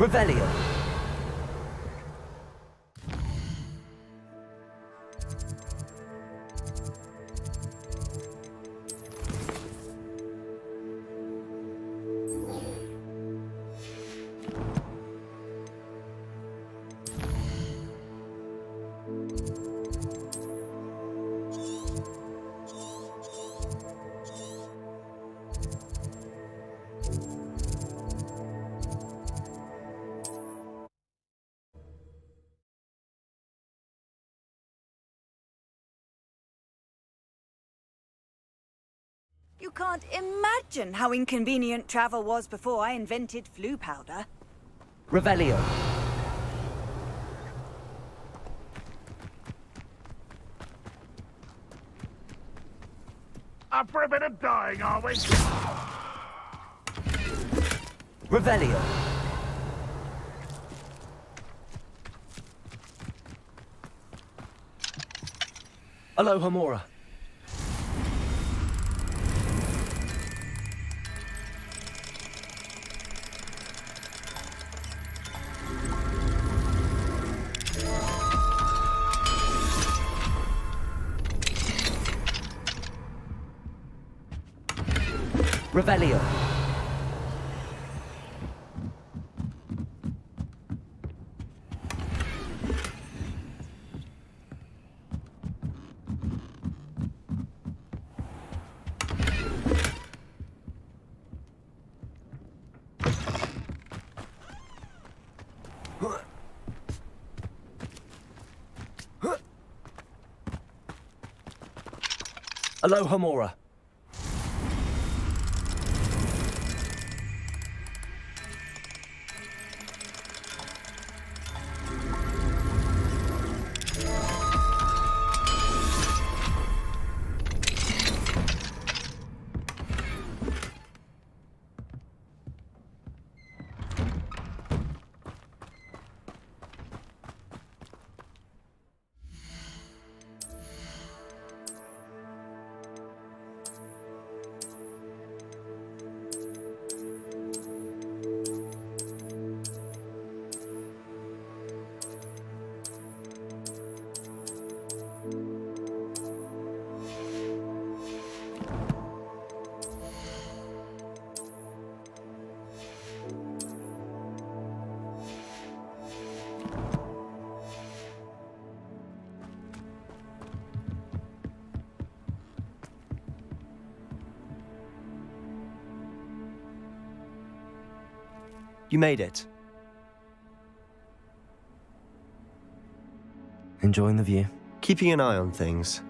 Revelio. You can't imagine how inconvenient travel was before I invented flu powder. Revelio. Up for a bit of dying, are we? Revelio. Aloha Mora. Revelio. Aloha Mora. You made it. Enjoying the view? Keeping an eye on things.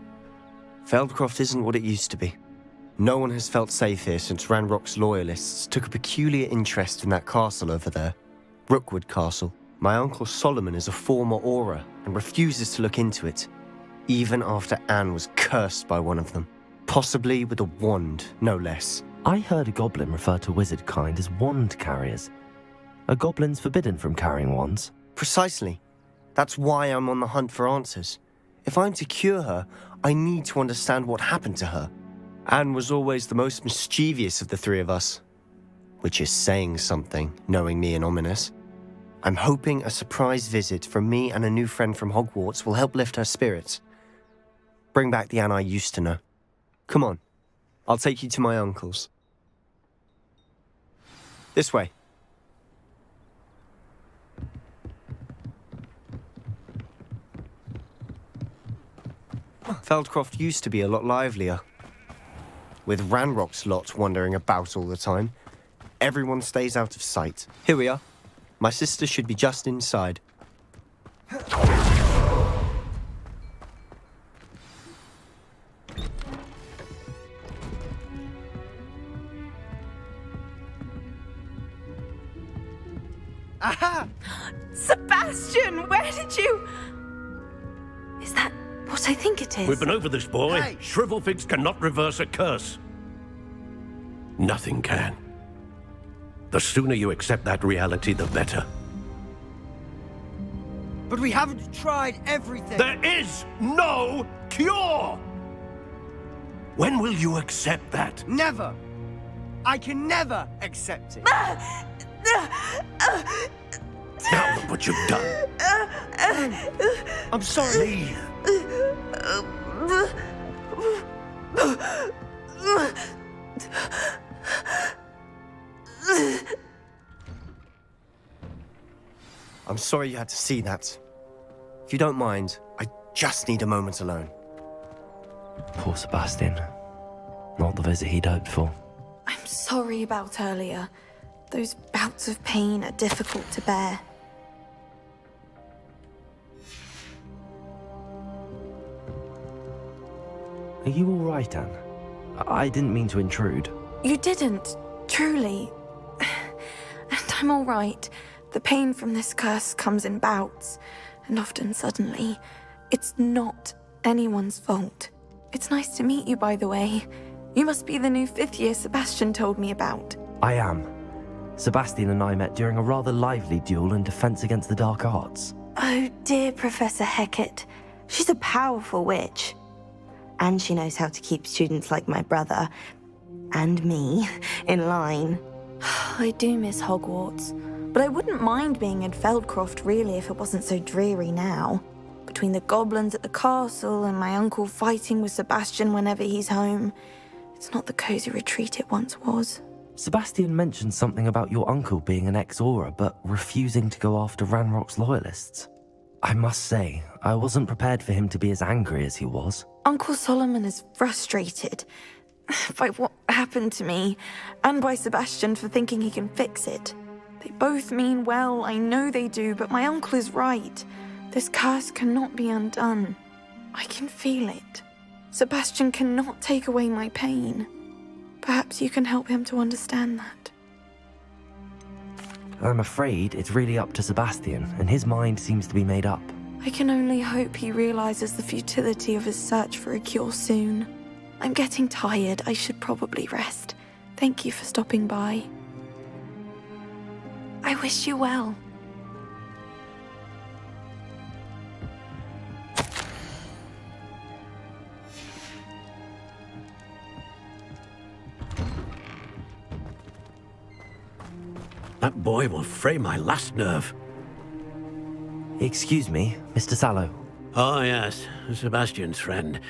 Feldcroft isn't what it used to be. No one has felt safe here since Ranrock's loyalists took a peculiar interest in that castle over there. Rookwood Castle. My uncle Solomon is a former Auror and refuses to look into it, even after Anne was cursed by one of them. Possibly with a wand, no less. I heard a goblin refer to wizard kind as wand carriers. Are goblins forbidden from carrying wands? Precisely. That's why I'm on the hunt for answers. If I'm to cure her, I need to understand what happened to her. Anne was always the most mischievous of the three of us. Which is saying something, knowing me and Ominous. I'm hoping a surprise visit from me and a new friend from Hogwarts will help lift her spirits. Bring back the Anne I used to know. Come on, I'll take you to my uncle's. This way. Feldcroft used to be a lot livelier. With Ranrock's lot wandering about all the time, everyone stays out of sight. Here we are. My sister should be just inside. Sebastian, where did you... Is that what I think it is? We've been over this, boy. Hey. Shrivelfigs cannot reverse a curse. Nothing can. The sooner you accept that reality, the better. But we haven't tried everything. There is no cure! When will you accept that? Never. I can never accept it. Now look what you've done. I'm sorry. Leave. I'm sorry you had to see that. If you don't mind, I just need a moment alone. Poor Sebastian. Not the visit he'd hoped for. I'm sorry about earlier. Those bouts of pain are difficult to bear. Are you all right, Anne? I didn't mean to intrude. You didn't, truly. And I'm all right. The pain from this curse comes in bouts, and often suddenly. It's not anyone's fault. It's nice to meet you, by the way. You must be the new 5th year Sebastian told me about. I am. Sebastian and I met during a rather lively duel in defense against the dark arts. Oh, dear Professor Hecat. She's a powerful witch. And she knows how to keep students like my brother, and me, in line. I do miss Hogwarts, but I wouldn't mind being in Feldcroft, really, if it wasn't so dreary now. Between the goblins at the castle and my uncle fighting with Sebastian whenever he's home, it's not the cozy retreat it once was. Sebastian mentioned something about your uncle being an ex-Aura, but refusing to go after Ranrock's loyalists. I must say, I wasn't prepared for him to be as angry as he was. Uncle Solomon is frustrated by what happened to me, and by Sebastian for thinking he can fix it. They both mean well, I know they do, but my uncle is right. This curse cannot be undone. I can feel it. Sebastian cannot take away my pain. Perhaps you can help him to understand that. I'm afraid it's really up to Sebastian, and his mind seems to be made up. I can only hope he realizes the futility of his search for a cure soon. I'm getting tired. I should probably rest. Thank you for stopping by. I wish you well. That boy will fray my last nerve. Excuse me, Mr. Sallow. Oh, yes, Sebastian's friend.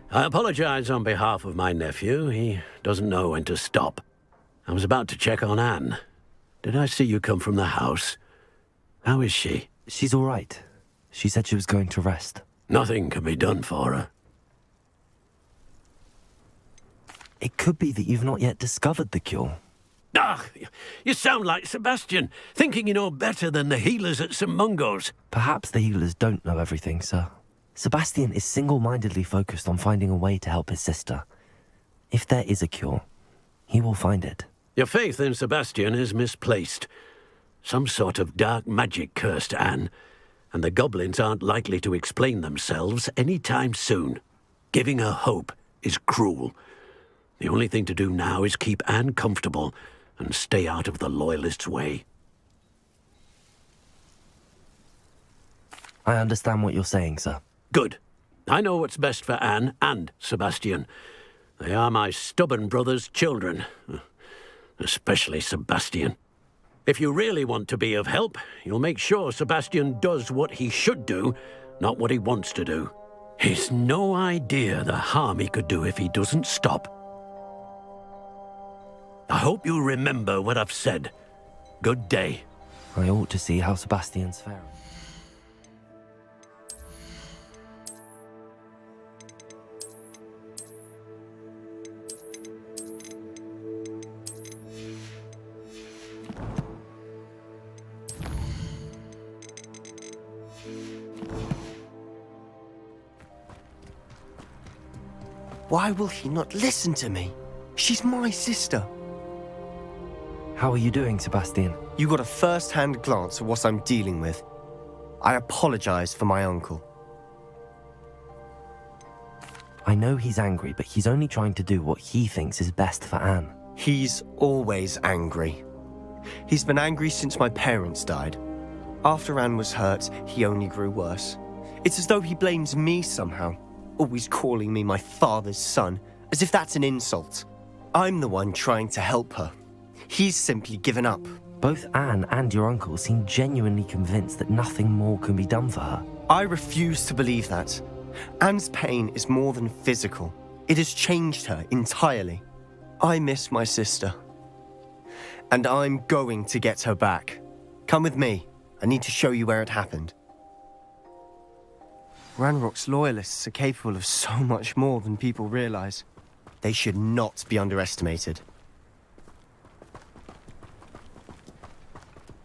I apologize on behalf of my nephew. He doesn't know when to stop. I was about to check on Anne. Did I see you come from the house? How is she? She's all right. She said she was going to rest. Nothing can be done for her. It could be that you've not yet discovered the cure. Ah, you sound like Sebastian, thinking you know better than the healers at St. Mungo's. Perhaps the healers don't know everything, sir. Sebastian is single-mindedly focused on finding a way to help his sister. If there is a cure, he will find it. Your faith in Sebastian is misplaced. Some sort of dark magic cursed Anne, and the goblins aren't likely to explain themselves any time soon. Giving her hope is cruel. The only thing to do now is keep Anne comfortable and stay out of the Loyalists' way. I understand what you're saying, sir. Good. I know what's best for Anne and Sebastian. They are my stubborn brother's children. Especially Sebastian. If you really want to be of help, you'll make sure Sebastian does what he should do, not what he wants to do. He's no idea the harm he could do if he doesn't stop. I hope you remember what I've said. Good day. I ought to see how Sebastian's faring. Why will he not listen to me? She's my sister. How are you doing, Sebastian? You got a first-hand glance at what I'm dealing with. I apologize for my uncle. I know he's angry, but he's only trying to do what he thinks is best for Anne. He's always angry. He's been angry since my parents died. After Anne was hurt, he only grew worse. It's as though he blames me somehow, always calling me my father's son, as if that's an insult. I'm the one trying to help her. He's simply given up. Both Anne and your uncle seem genuinely convinced that nothing more can be done for her. I refuse to believe that. Anne's pain is more than physical. It has changed her entirely. I miss my sister. And I'm going to get her back. Come with me. I need to show you where it happened. Ranrock's loyalists are capable of so much more than people realize. They should not be underestimated.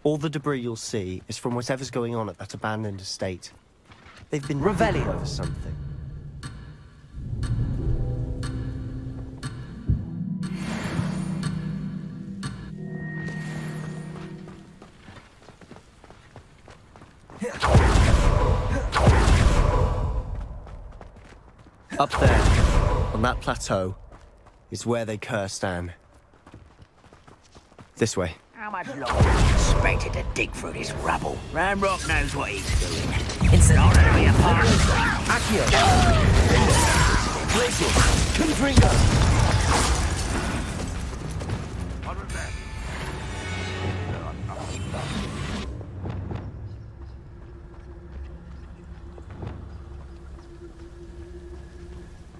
All the debris you'll see is from whatever's going on at that abandoned estate. They've been rebelling over something. Up there, on that plateau, is where they cursed Anne. This way. How much longer do you expect it to dig through this rubble? Ranrock knows what he's doing. It's Not to be a part of Accio. Glacial. Confringo.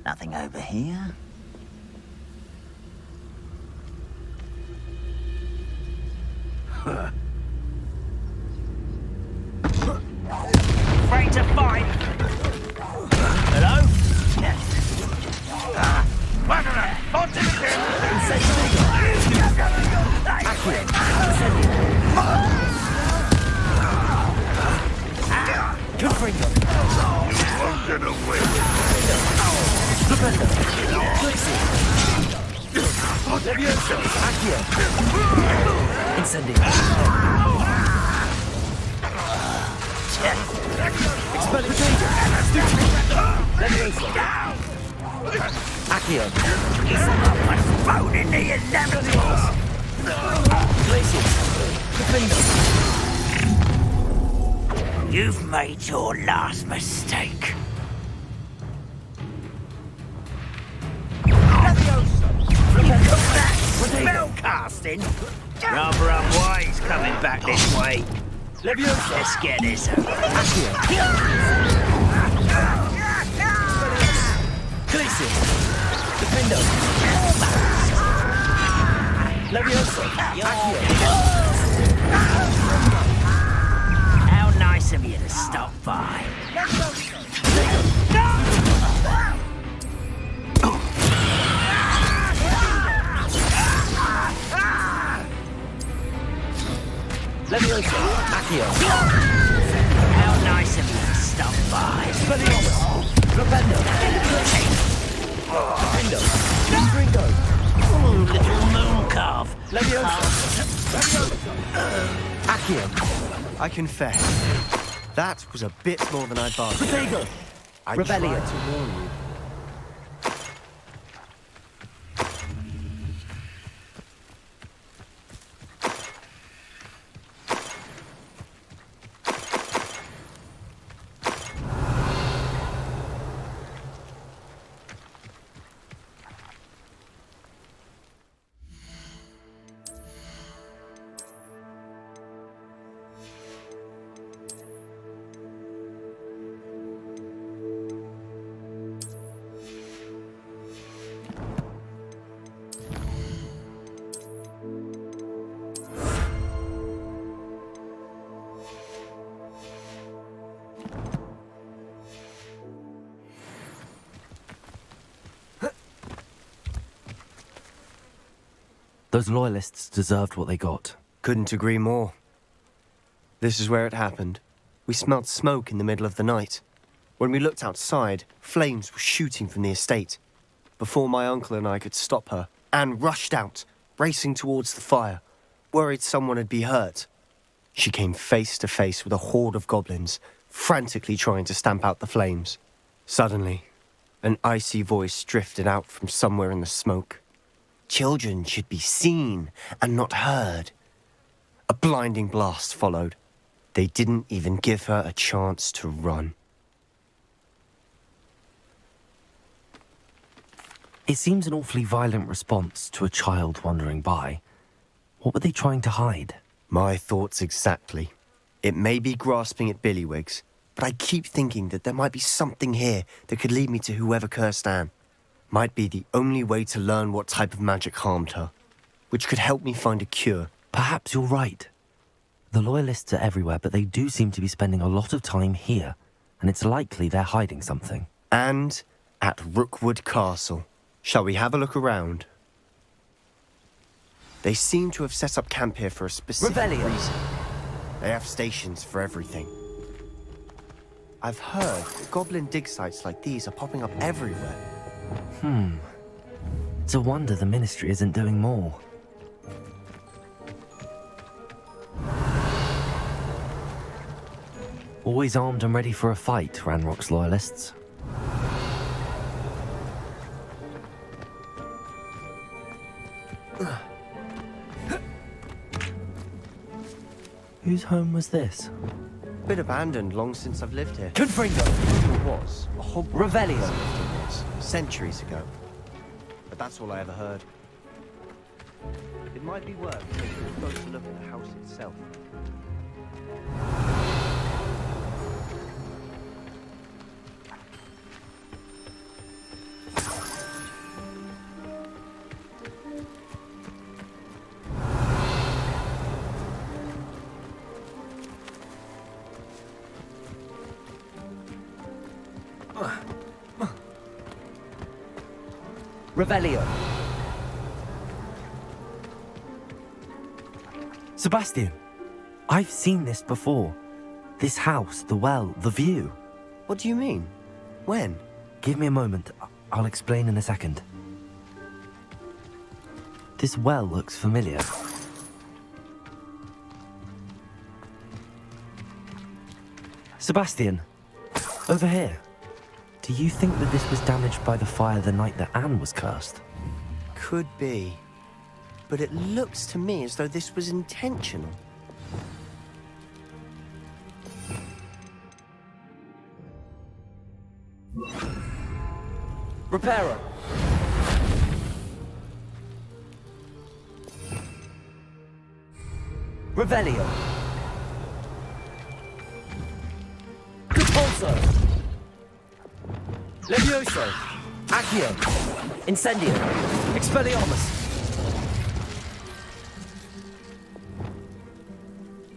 Nothing over here. Afraid to fight. Hello? Onto the Confringo. You won't get away. Levioso. Accio. Incendio. Expelliarmus. Levioso. Accio. Someone's thrown in the inevitable. Glacial. Defendo. You've made your last mistake. Spell casting? Rather unwise coming back this way. Levioso. Let's get this over. Accio. Glacial. Defendo. Levioso. Accio. How nice of you to stop by. Levioso. Accio. How nice of you to stop by. Expelliarmus. Defendo. Defendo. Confringo. Little moon calf. Levioso. Accio. I confess, that was a bit more than I'd bargained. Protego. I Rebellion. tried to warn you. Those loyalists deserved what they got. Couldn't agree more. This is where it happened. We smelled smoke in the middle of the night. When we looked outside, flames were shooting from the estate. Before my uncle and I could stop her, Anne rushed out, racing towards the fire. worried someone would be hurt. She came face to face with a horde of goblins, frantically trying to stamp out the flames. Suddenly, an icy voice drifted out from somewhere in the smoke. Children should be seen and not heard. A blinding blast followed. They didn't even give her a chance to run. It seems an awfully violent response to a child wandering by. What were they trying to hide? My thoughts exactly. It may be grasping at Billywigs, but I keep thinking that there might be something here that could lead me to whoever cursed Anne. Might be the only way to learn what type of magic harmed her, which could help me find a cure. Perhaps you're right. The Loyalists are everywhere, but they do seem to be spending a lot of time here, and it's likely they're hiding something. And at Rookwood Castle. Shall we have a look around? They seem to have set up camp here for a specific reason. They have stations for everything. I've heard goblin dig sites like these are popping up everywhere. It's a wonder the Ministry isn't doing more. Always armed and ready for a fight, Ranrock's Loyalists. Whose home was this? Bit abandoned long since I've lived here. Confringo. It was a Hogwarts Revelio. Legacy centuries ago. But that's all I ever heard. It might be worth taking a closer look at the house itself. Revelio. Sebastian, I've seen this before. This house, the well, the view. What do you mean? When? Give me a moment. I'll explain in a second. This well looks familiar. Sebastian, over here. Do you think that this was damaged by the fire the night that Anne was cursed? Could be. But it looks to me as though this was intentional. Reparo. Revelio. Repulso. Levioso. Accio. Incendio. Expelliarmus.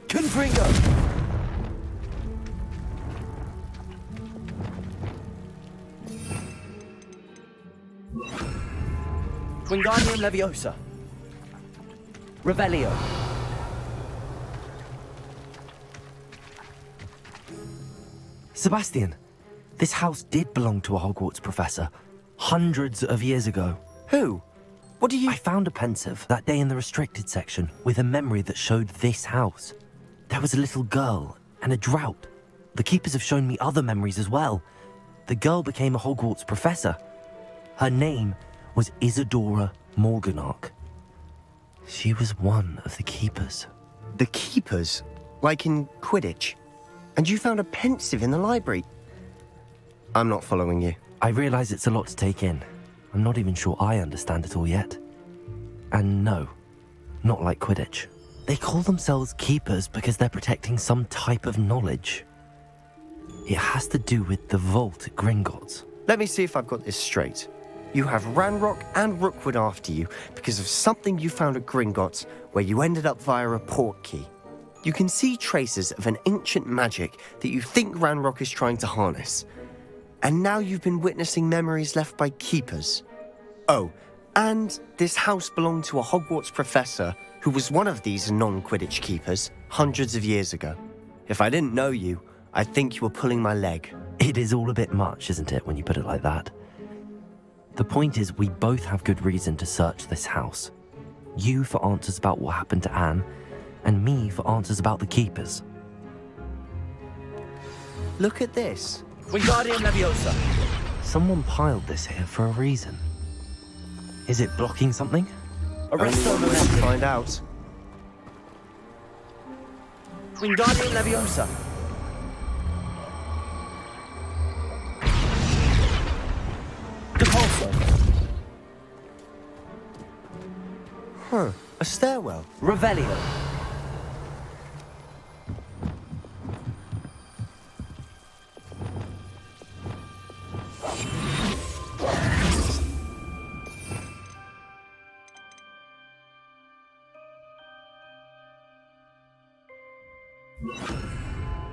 Confringo. Wingardium Leviosa. Revelio. Sebastian, this house did belong to a Hogwarts professor, hundreds of years ago. Who? What do you... I found a pensive that day in the restricted section with a memory that showed this house. There was a little girl and a drought. The keepers have shown me other memories as well. The girl became a Hogwarts professor. Her name was Isadora Morganach. She was one of the keepers. The keepers? Like in Quidditch? And you found a pensive in the library? I'm not following you. I realize it's a lot to take in. I'm not even sure I understand it all yet. And no, not like Quidditch. They call themselves keepers because they're protecting some type of knowledge. It has to do with the vault at Gringotts. Let me see if I've got this straight. You have Ranrock and Rookwood after you because of something you found at Gringotts where you ended up via a port key. You can see traces of an ancient magic that you think Ranrock is trying to harness. And now you've been witnessing memories left by keepers. Oh, and this house belonged to a Hogwarts professor who was one of these non-Quidditch keepers hundreds of years ago. If I didn't know you, I'd think you were pulling my leg. It is all a bit much, isn't it, when you put it like that? The point is, we both have good reason to search this house. You for answers about what happened to Anne, and me for answers about the Keepers. Look at this. Wingardium Leviosa. Someone piled this here for a reason. Is it blocking something? Arresto Only one way to Momentum. find out. Wingardium Leviosa. Depulso. Huh. A stairwell. Revelio.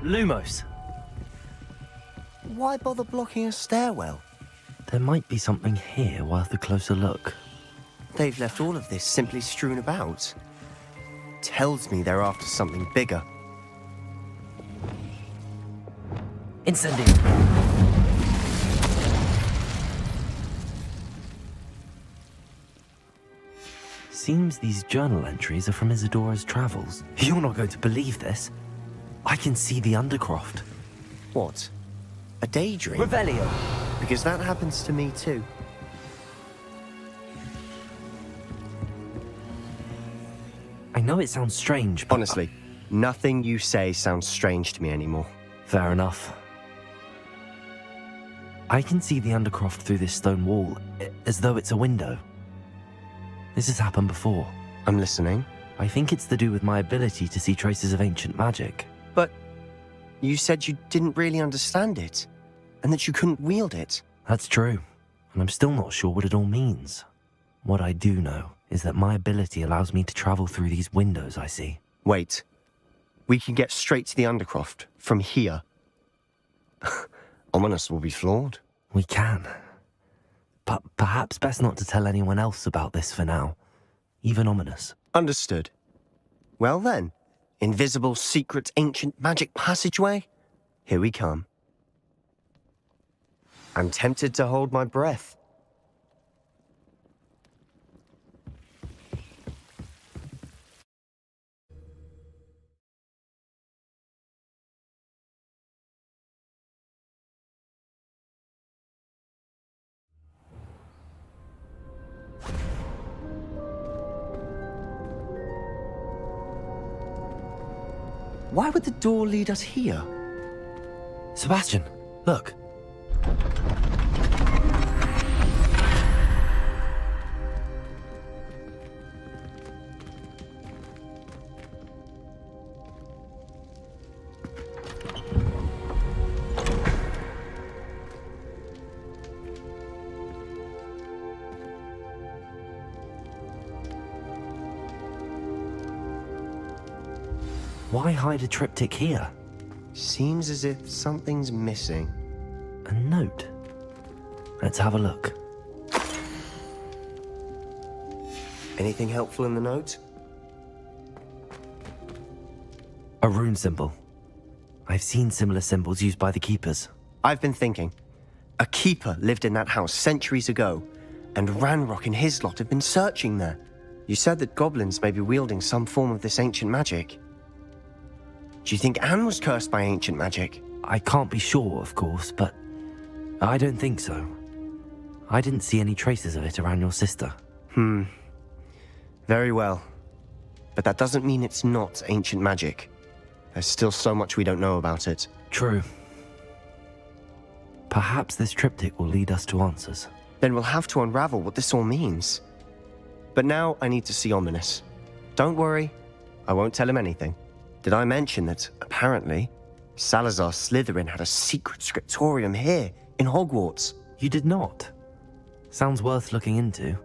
Lumos. Why bother blocking a stairwell? There might be something here worth a closer look. They've left all of this simply strewn about. Tells me they're after something bigger. Incendio. Seems these journal entries are from Isadora's travels. You're not going to believe this. I can see the Undercroft. What? A daydream? Revelio. Because that happens to me too. I know it sounds strange, but... Honestly, nothing you say sounds strange to me anymore. Fair enough. I can see the Undercroft through this stone wall, as though it's a window. This has happened before. I'm listening. I think it's to do with my ability to see traces of ancient magic. But you said you didn't really understand it, and that you couldn't wield it. That's true, and I'm still not sure what it all means. What I do know is that my ability allows me to travel through these windows I see. Wait. We can get straight to the Undercroft from here. Ominous will be flawed. We can. But perhaps best not to tell anyone else about this for now. Even Ominous. Understood. Well then, invisible, secret, ancient magic passageway? Here we come. I'm tempted to hold my breath. Why would the door lead us here? Sebastian, look. Why hide a triptych here? Seems as if something's missing. A note. Let's have a look. Anything helpful in the note? A rune symbol. I've seen similar symbols used by the Keepers. I've been thinking. A keeper lived in that house centuries ago, and Ranrock and his lot have been searching there. You said that goblins may be wielding some form of this ancient magic. Do you think Anne was cursed by ancient magic? I can't be sure, of course, but I don't think so. I didn't see any traces of it around your sister. Very well. But that doesn't mean it's not ancient magic. There's still so much we don't know about it. True. Perhaps this triptych will lead us to answers. Then we'll have to unravel what this all means. But now I need to see Ominous. Don't worry, I won't tell him anything. Did I mention that, apparently, Salazar Slytherin had a secret scriptorium here, in Hogwarts? You did not? Sounds worth looking into.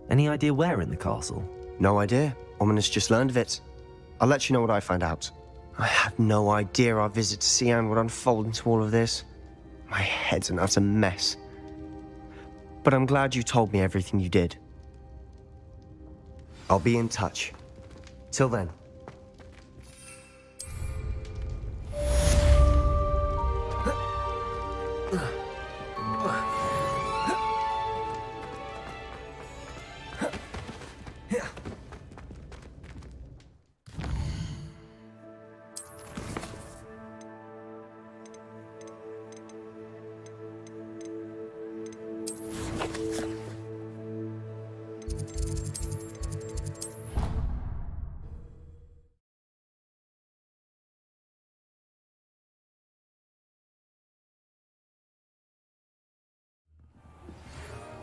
Any idea where in the castle? No idea. Ominous just learned of it. I'll let you know what I find out. I had no idea our visit to see Anne would unfold into all of this. My head's an utter mess. But I'm glad you told me everything you did. I'll be in touch. Till then.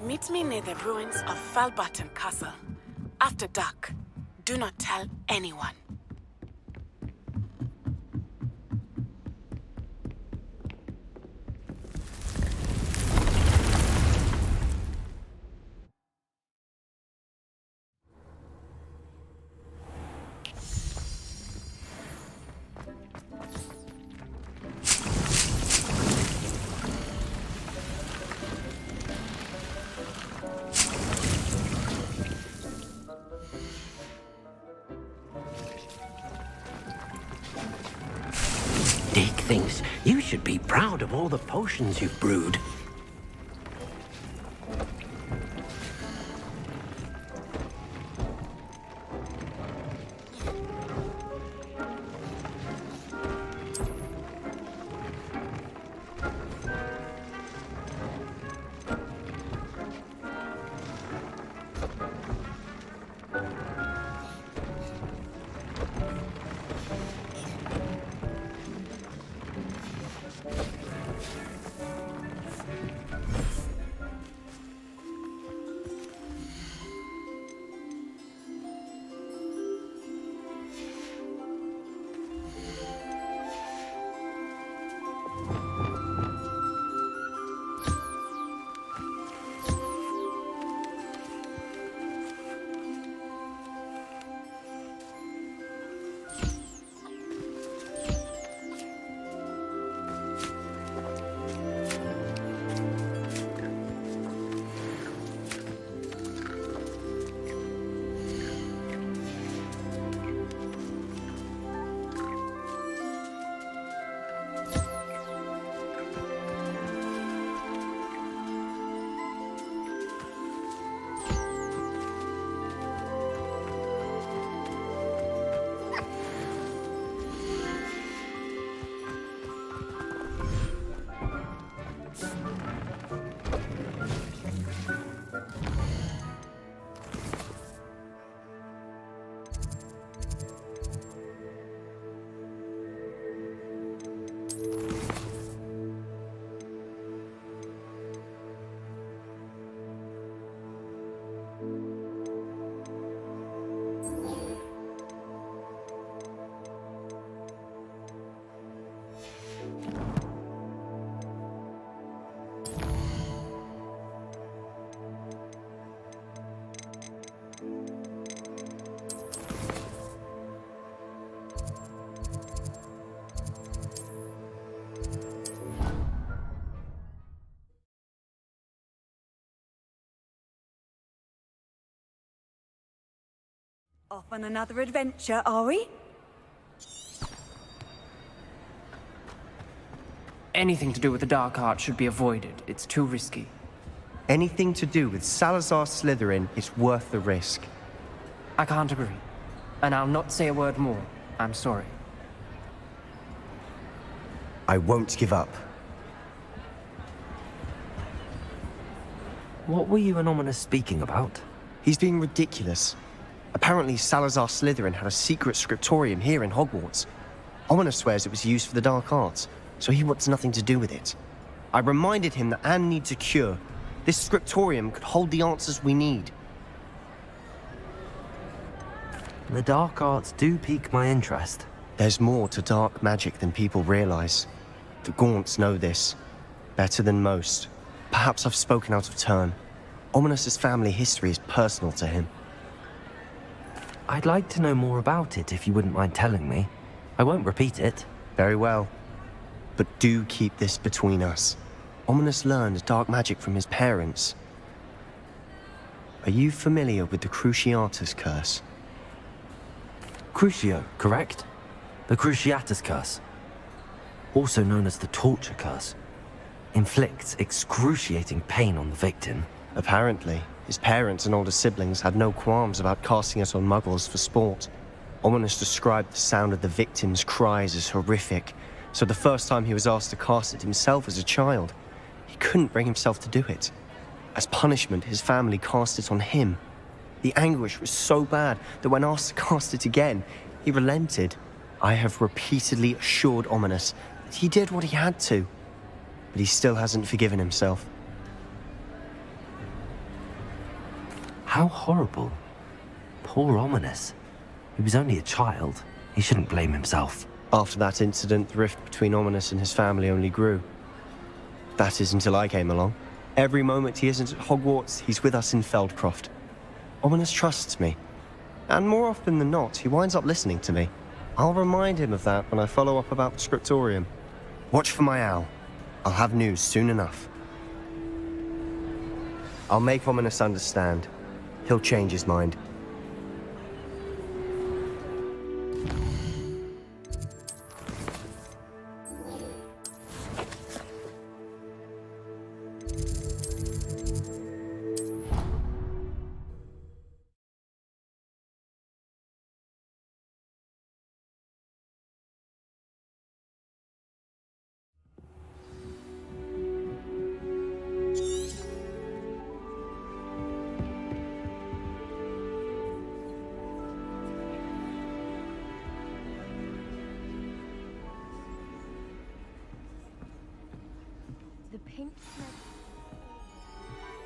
Meet me near the ruins of Falbaton Castle. After dark. Do not tell anyone. Dick thinks you should be proud of all the potions you've brewed. Off on another adventure, are we? Anything to do with the dark art should be avoided. It's too risky. Anything to do with Salazar Slytherin is worth the risk. I can't agree. And I'll not say a word more. I'm sorry. I won't give up. What were you and Ominous speaking about? He's being ridiculous. Apparently, Salazar Slytherin had a secret scriptorium here in Hogwarts. Ominous swears it was used for the dark arts, so he wants nothing to do with it. I reminded him that Anne needs a cure. This scriptorium could hold the answers we need. The dark arts do pique my interest. There's more to dark magic than people realize. The Gaunts know this. Better than most. Perhaps I've spoken out of turn. Ominous's family history is personal to him. I'd like to know more about it if you wouldn't mind telling me. I won't repeat it. Very well. But do keep this between us. Ominous learned dark magic from his parents. Are you familiar with the Cruciatus Curse? Crucio, correct? The Cruciatus Curse. Also known as the Torture Curse. Inflicts excruciating pain on the victim. Apparently, his parents and older siblings had no qualms about casting it on muggles for sport. Ominous described the sound of the victim's cries as horrific, so the first time he was asked to cast it himself as a child, he couldn't bring himself to do it. As punishment, his family cast it on him. The anguish was so bad that when asked to cast it again, he relented. I have repeatedly assured Ominous that he did what he had to, but he still hasn't forgiven himself. How horrible. Poor Ominous. He was only a child. He shouldn't blame himself. After that incident, the rift between Ominous and his family only grew. That is until I came along. Every moment he isn't at Hogwarts, he's with us in Feldcroft. Ominous trusts me. And more often than not, he winds up listening to me. I'll remind him of that when I follow up about the scriptorium. Watch for my owl. I'll have news soon enough. I'll make Ominous understand. He'll change his mind. The pink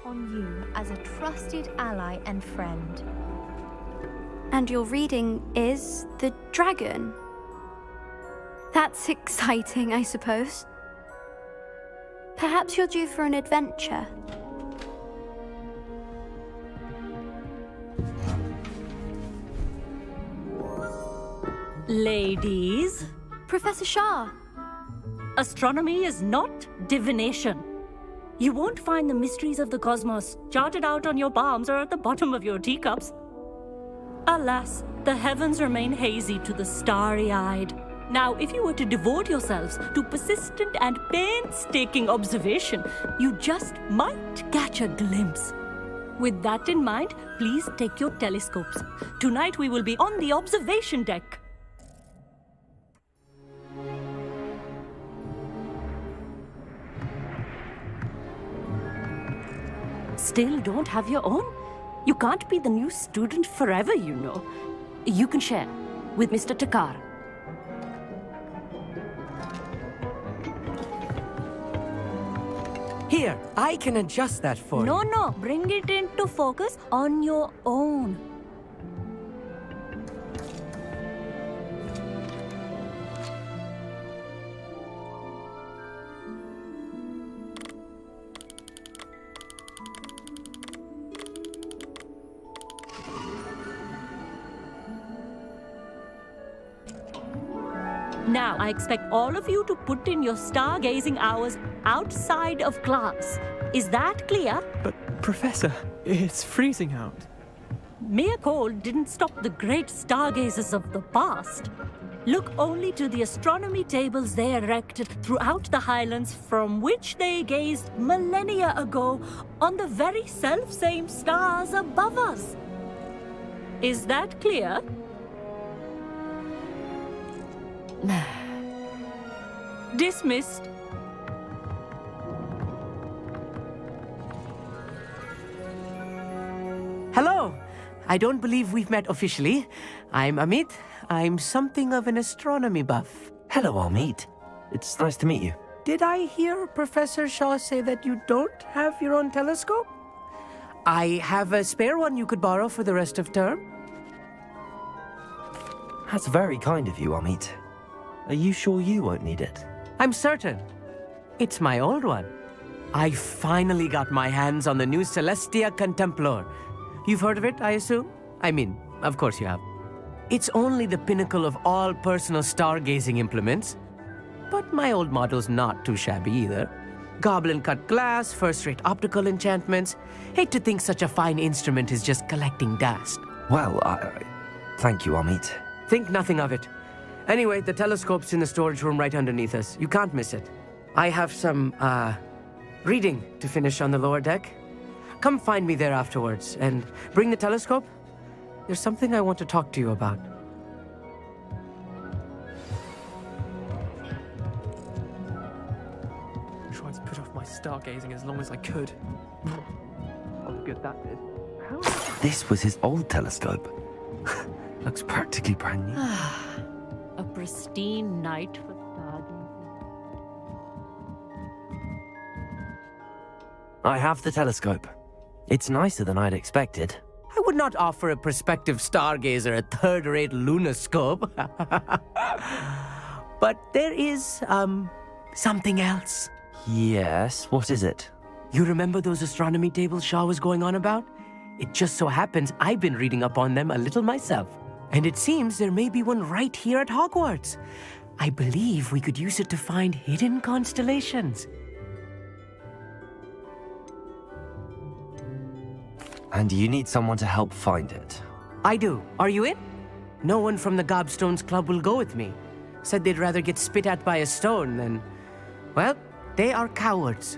on you as a trusted ally and friend. And your reading is the dragon. That's exciting, I suppose. Perhaps you're due for an adventure. Ladies. Professor Shah. Astronomy is not divination. You won't find the mysteries of the cosmos charted out on your palms or at the bottom of your teacups. Alas, the heavens remain hazy to the starry-eyed. Now, if you were to devote yourselves to persistent and painstaking observation, you just might catch a glimpse. With that in mind, please take your telescopes. Tonight we will be on the observation deck. Still don't have your own? You can't be the new student forever, you know. You can share with Mr. Takar. Here, I can adjust that for you. No, bring it into focus on your own. Now, I expect all of you to put in your stargazing hours outside of class. Is that clear? But, Professor, it's freezing out. Mere cold didn't stop the great stargazers of the past. Look only to the astronomy tables they erected throughout the Highlands from which they gazed millennia ago on the very self-same stars above us. Is that clear? Dismissed. Hello. I don't believe we've met officially. I'm Amit. I'm something of an astronomy buff. Hello, Amit. It's nice to meet you. Did I hear Professor Shaw say that you don't have your own telescope? I have a spare one you could borrow for the rest of term. That's very kind of you, Amit. Are you sure you won't need it? I'm certain. It's my old one. I finally got my hands on the new Celestia Contemplar. You've heard of it, I assume? I mean, of course you have. It's only the pinnacle of all personal stargazing implements. But my old model's not too shabby either. Goblin-cut glass, first-rate optical enchantments. Hate to think such a fine instrument is just collecting dust. Well, thank you, Amit. Think nothing of it. Anyway, the telescope's in the storage room right underneath us. You can't miss it. I have some, reading to finish on the lower deck. Come find me there afterwards, and bring the telescope. There's something I want to talk to you about. I tried to put off my stargazing as long as I could. How good that did. This was his old telescope. Looks practically brand new. A pristine night for stargazing. I have the telescope. It's nicer than I'd expected. I would not offer a prospective stargazer a third-rate lunoscope. But there is, something else. Yes, what is it? You remember those astronomy tables Shaw was going on about? It just so happens I've been reading up on them a little myself. And it seems there may be one right here at Hogwarts. I believe we could use it to find hidden constellations. And you need someone to help find it. I do. Are you in? No one from the Gobstones Club will go with me. Said they'd rather get spit at by a stone than... Well, they are cowards.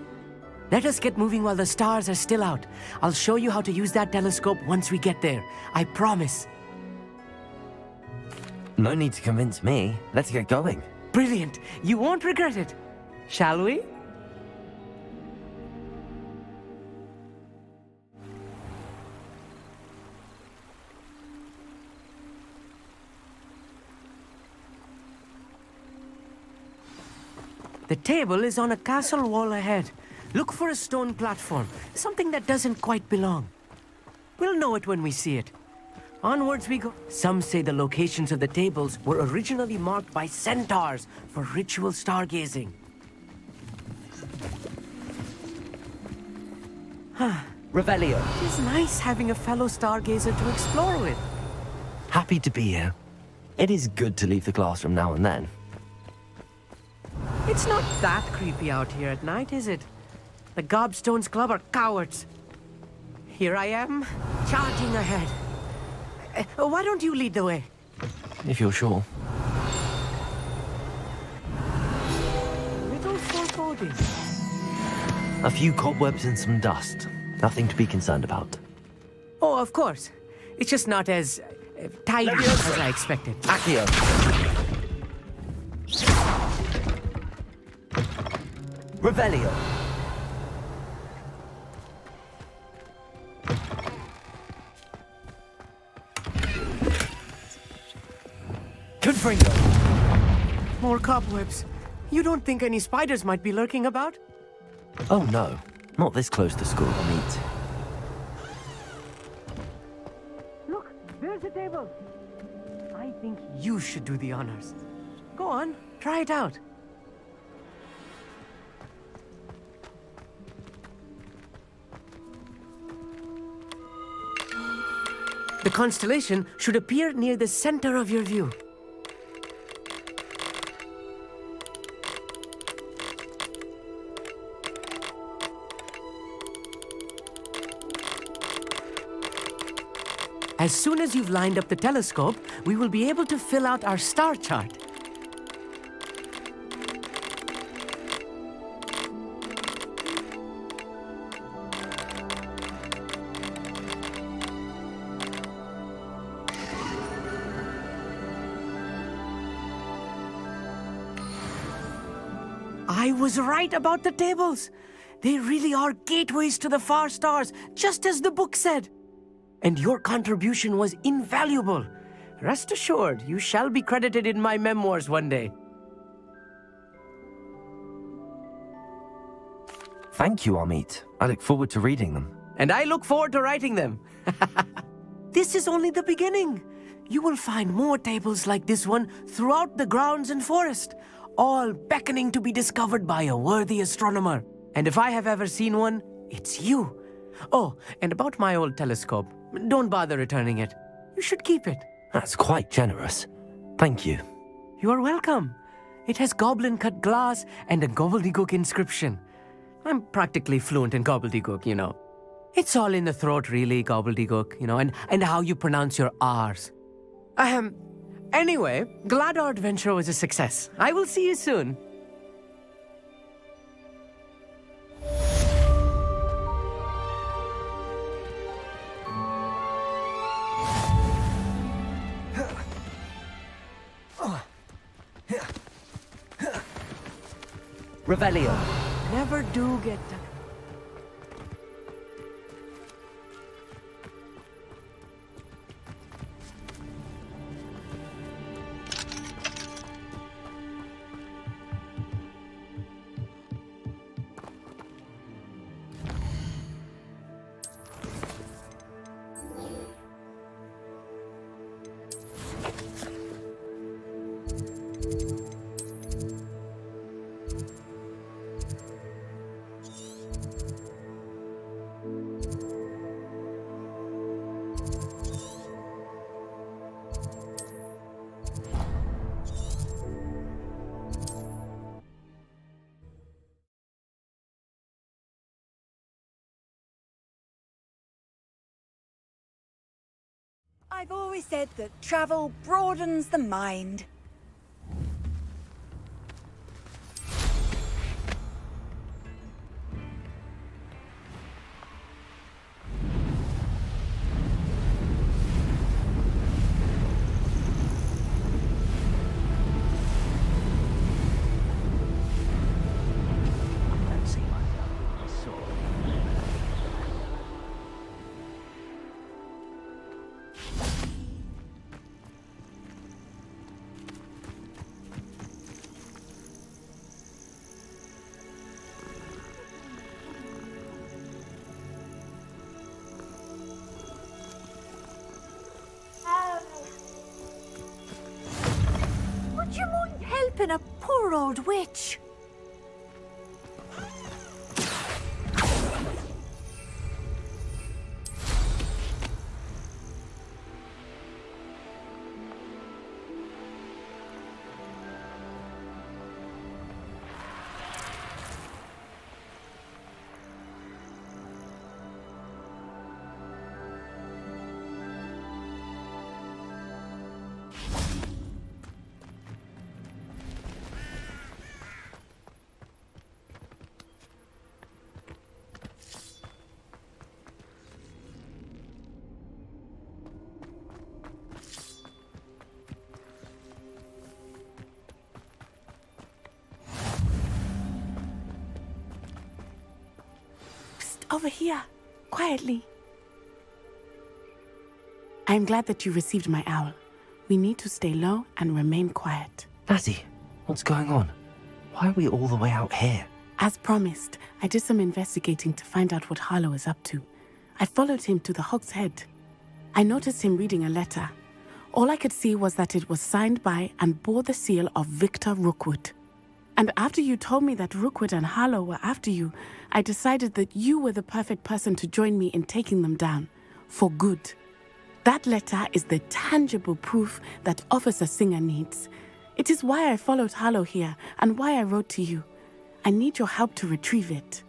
Let us get moving while the stars are still out. I'll show you how to use that telescope once we get there. I promise. No need to convince me. Let's get going. Brilliant. You won't regret it. Shall we? The table is on a castle wall ahead. Look for a stone platform, something that doesn't quite belong. We'll know it when we see it. Onwards we go. Some say the locations of the tables were originally marked by centaurs for ritual stargazing. Revelio. It is nice having a fellow stargazer to explore with. Happy to be here. It is good to leave the classroom now and then. It's not that creepy out here at night, is it? The Gobstones Club are cowards. Here I am, charging ahead. Why don't you lead the way? If you're sure. Little foreboding. A few cobwebs and some dust. Nothing to be concerned about. Oh, of course. It's just not as tidy as I expected. Accio. Revelio. Confringo. More cobwebs. You don't think any spiders might be lurking about? Oh no, not this close to school, Meet. Look, there's a table. I think you should do the honors. Go on, try it out. The constellation should appear near the center of your view. As soon as you've lined up the telescope, we will be able to fill out our star chart. I was right about the tables. They really are gateways to the far stars, just as the book said. And your contribution was invaluable. Rest assured, you shall be credited in my memoirs one day. Thank you, Amit. I look forward to reading them. And I look forward to writing them. This is only the beginning. You will find more tables like this one throughout the grounds and forest, all beckoning to be discovered by a worthy astronomer. And if I have ever seen one, it's you. Oh, and about my old telescope, don't bother returning it. You should keep it. That's quite generous. Thank you. You are welcome. It has goblin-cut glass and a gobbledygook inscription. I'm practically fluent in gobbledygook, you know. It's all in the throat, really, gobbledygook, you know, and how you pronounce your R's. Anyway, glad our adventure was a success. I will see you soon. Revelio. Never do get... I've always said that travel broadens the mind. Would you mind helping a poor old witch? Over here, quietly. I'm glad that you received my owl. We need to stay low and remain quiet. Nazzy, what's going on? Why are we all the way out here? As promised, I did some investigating to find out what Harlow is up to. I followed him to the Hog's Head. I noticed him reading a letter. All I could see was that it was signed by and bore the seal of Victor Rookwood. And after you told me that Rookwood and Harlow were after you, I decided that you were the perfect person to join me in taking them down. For good. That letter is the tangible proof that Officer Singer needs. It is why I followed Harlow here and why I wrote to you. I need your help to retrieve it.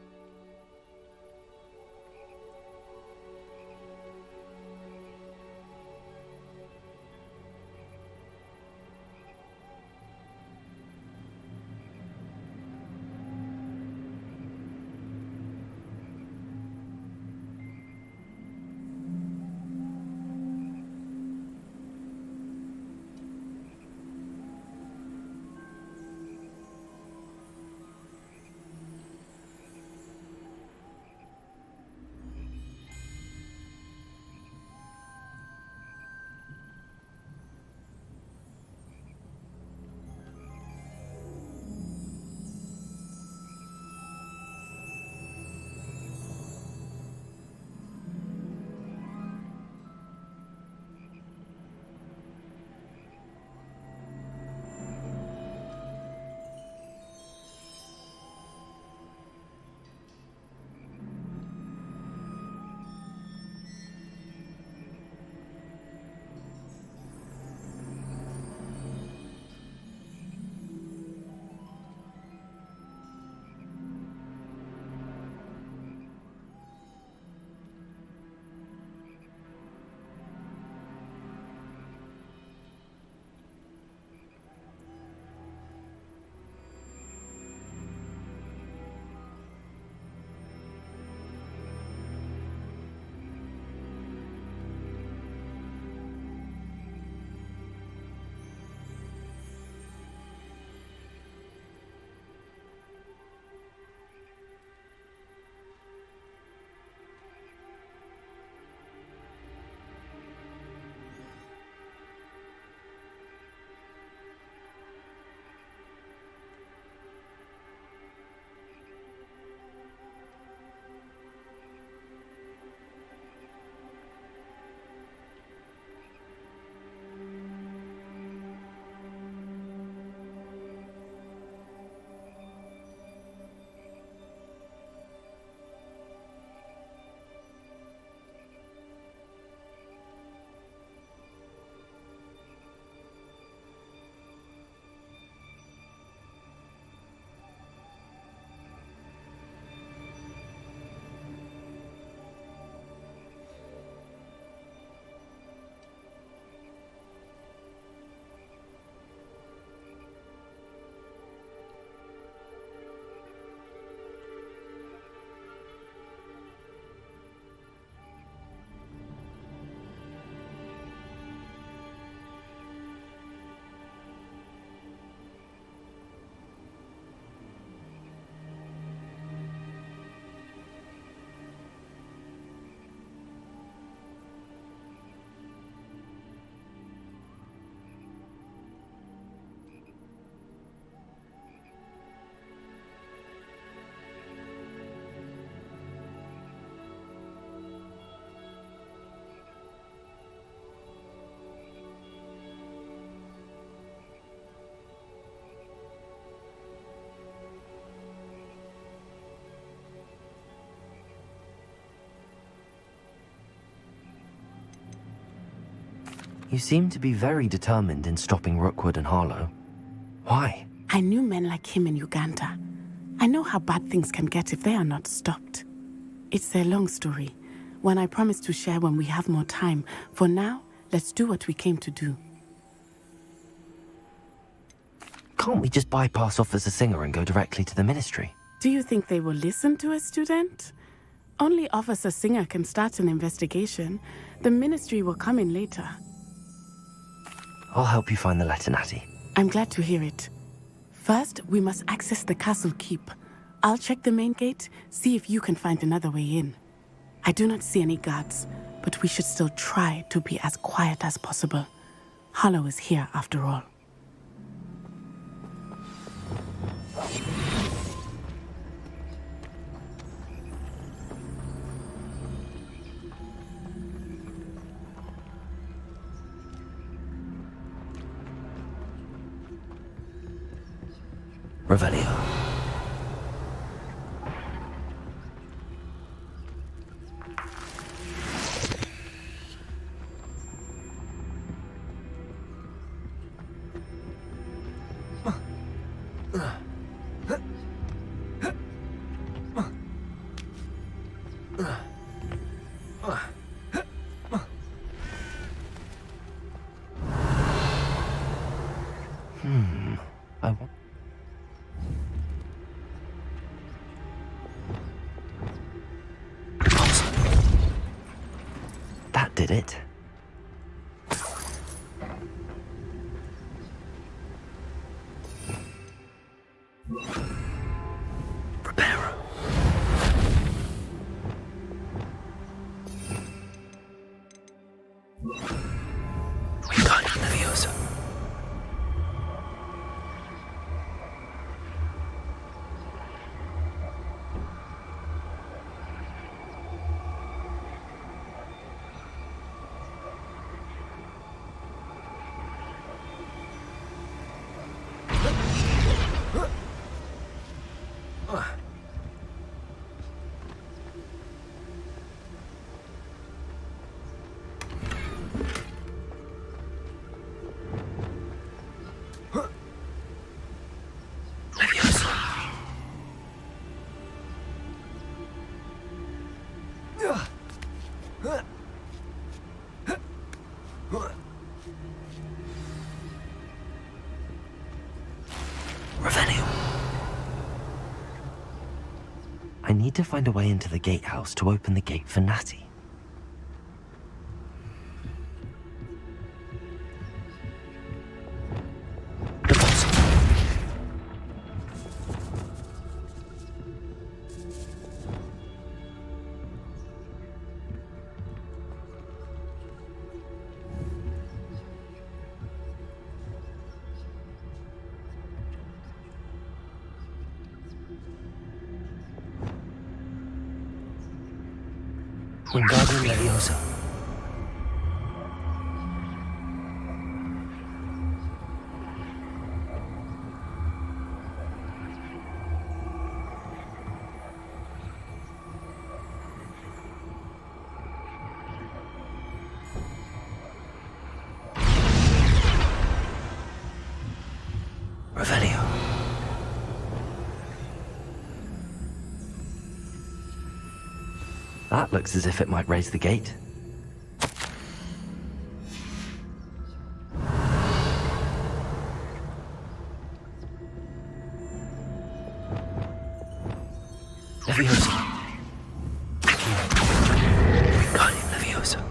You seem to be very determined in stopping Rookwood and Harlow. Why? I knew men like him in Uganda. I know how bad things can get if they are not stopped. It's a long story, one I promise to share when we have more time. For now, let's do what we came to do. Can't we just bypass Officer Singer and go directly to the Ministry? Do you think they will listen to a student? Only Officer Singer can start an investigation. The Ministry will come in later. I'll help you find the letter, Natty. I'm glad to hear it. First, we must access the castle keep. I'll check the main gate, see if you can find another way in. I do not see any guards, but we should still try to be as quiet as possible. Harlow is here after all. Revelio. That did it. Preparo. Wingardium Leviosa. I need to find a way into the gatehouse to open the gate for Natty. Wingardium Leviosa. Revelio. That looks as if it might raise the gate. Leviosa. Wingardium Leviosa.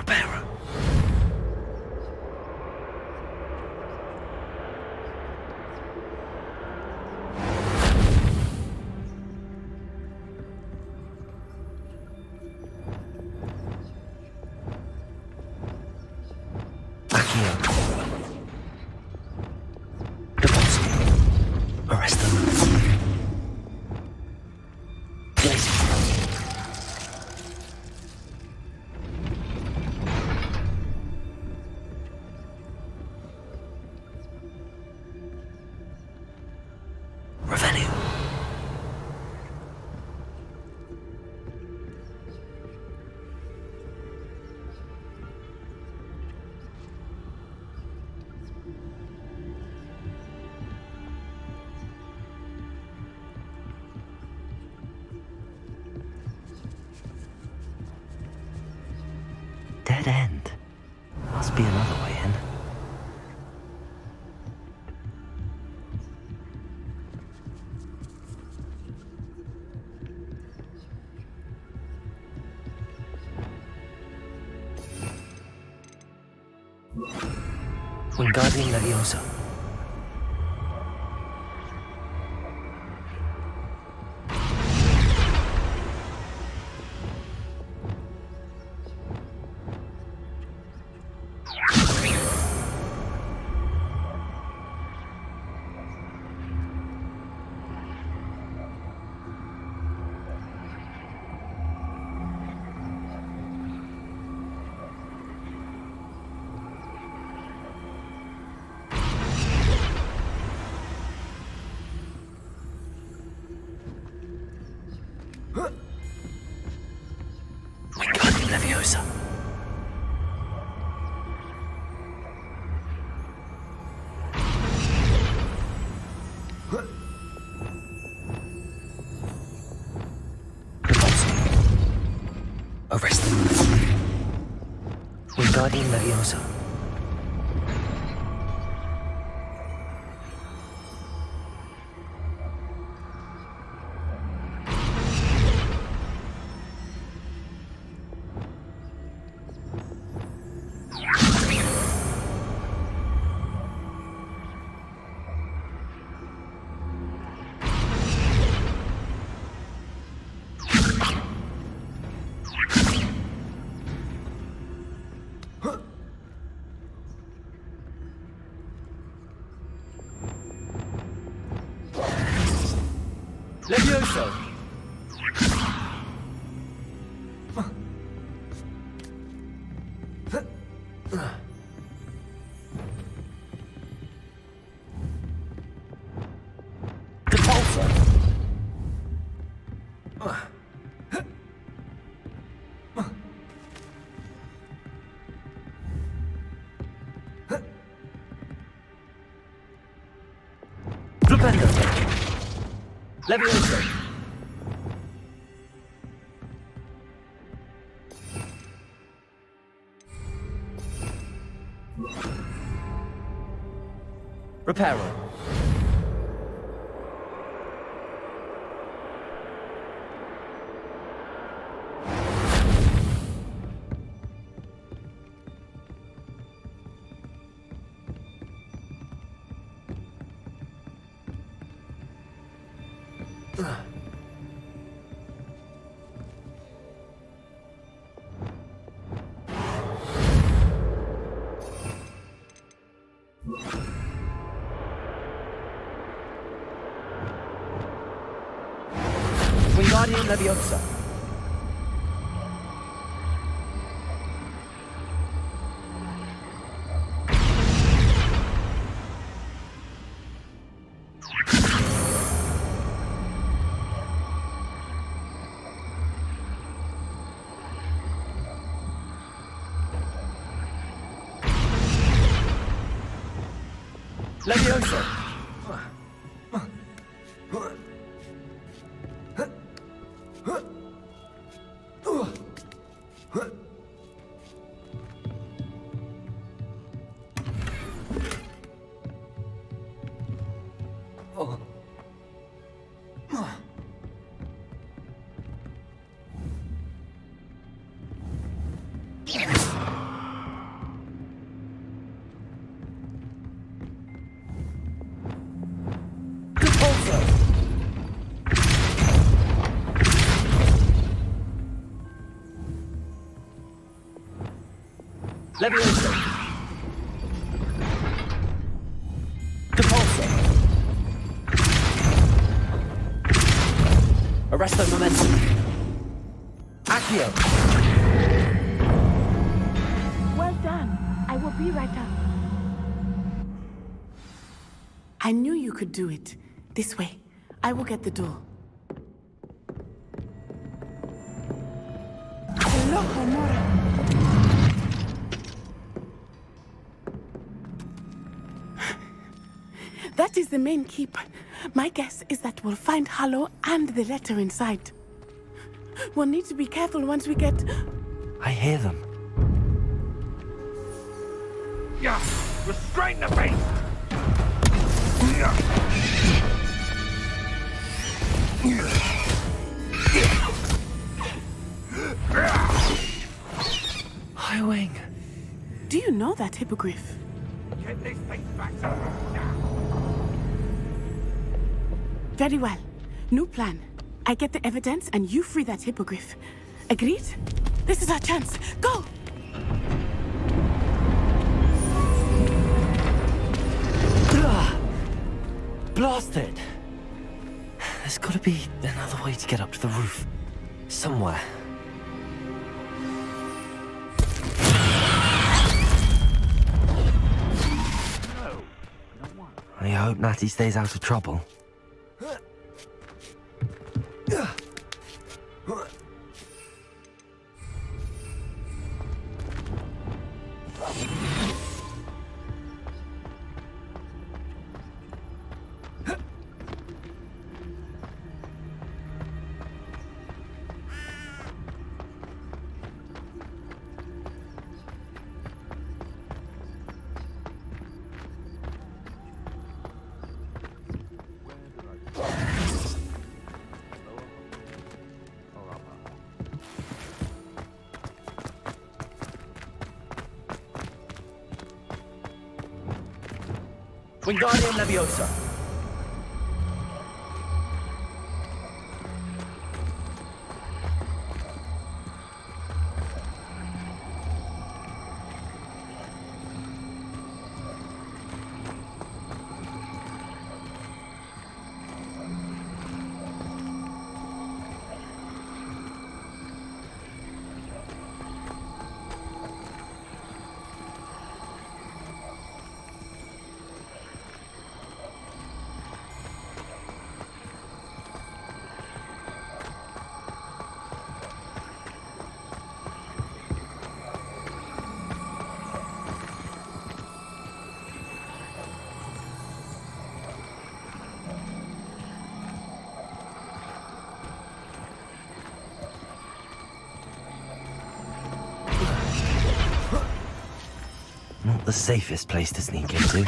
Reparo. Arrest them. Revenue. Dead end. Must be another way in. Wingardium Leviosa. Wingardium Leviosa. Arrest them. Wingardium Leviosa. Levioso. Repulsor. Flipendo. Levioso. Reparo. Wingardium Leviosa. Leviosa. Leviosa. Depulso. Arresto momentum. Accio. Well done. I will be right up. I knew you could do it. This way. I will get the door. Hello, Homura. That is the main keep. My guess is that we'll find Hollow and the letter inside. We'll need to be careful once we get... I hear them. Yeah, restrain the beast! High Wing. Do you know that hippogriff? Get this thing back to now. Very well. New plan. I get the evidence and you free that hippogriff. Agreed? This is our chance. Go! Blasted! There's gotta be another way to get up to the roof. Somewhere. I hope Natty stays out of trouble. Wingardium Leviosa. Not the safest place to sneak into.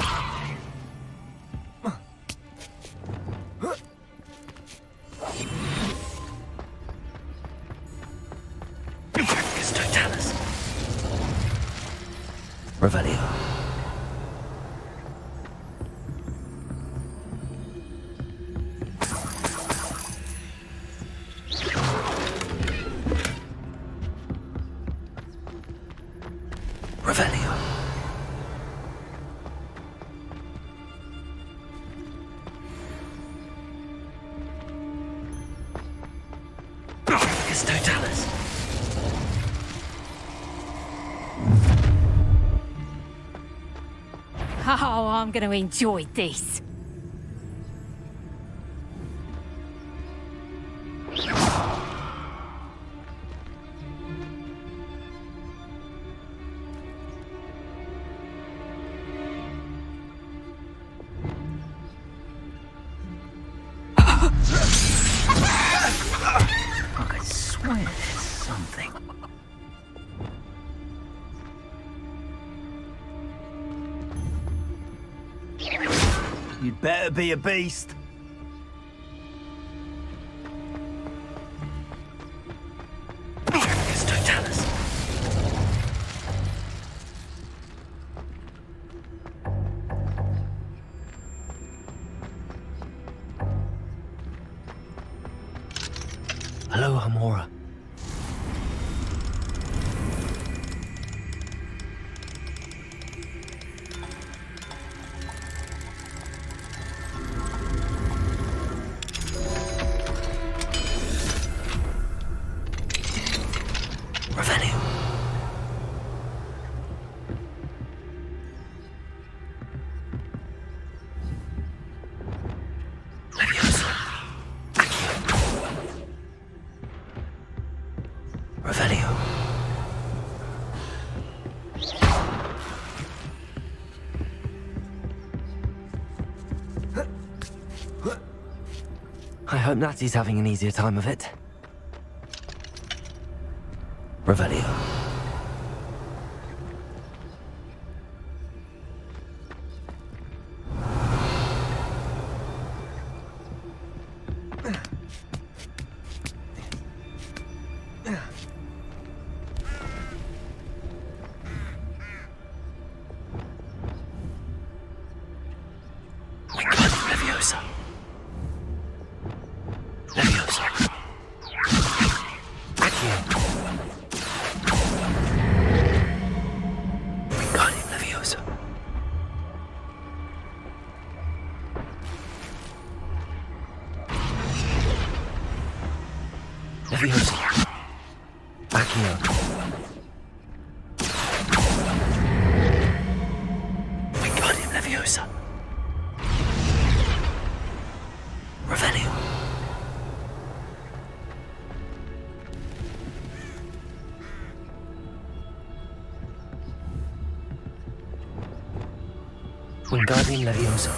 Revelio. Revelio. Totalis. Oh, I'm going to enjoy this. I could swear there's something. You'd better be a beast. Totalis. Hello, Hamora. Revelio. Leviosa. Accio. Revelio. I hope Natty's having an easier time of it. Revelio. Leviosa. Leviosa. Accio. Wingardium Leviosa. Leviosa. Accio. Wingardium Leviosa. Revelio. Wingardium Leviosa.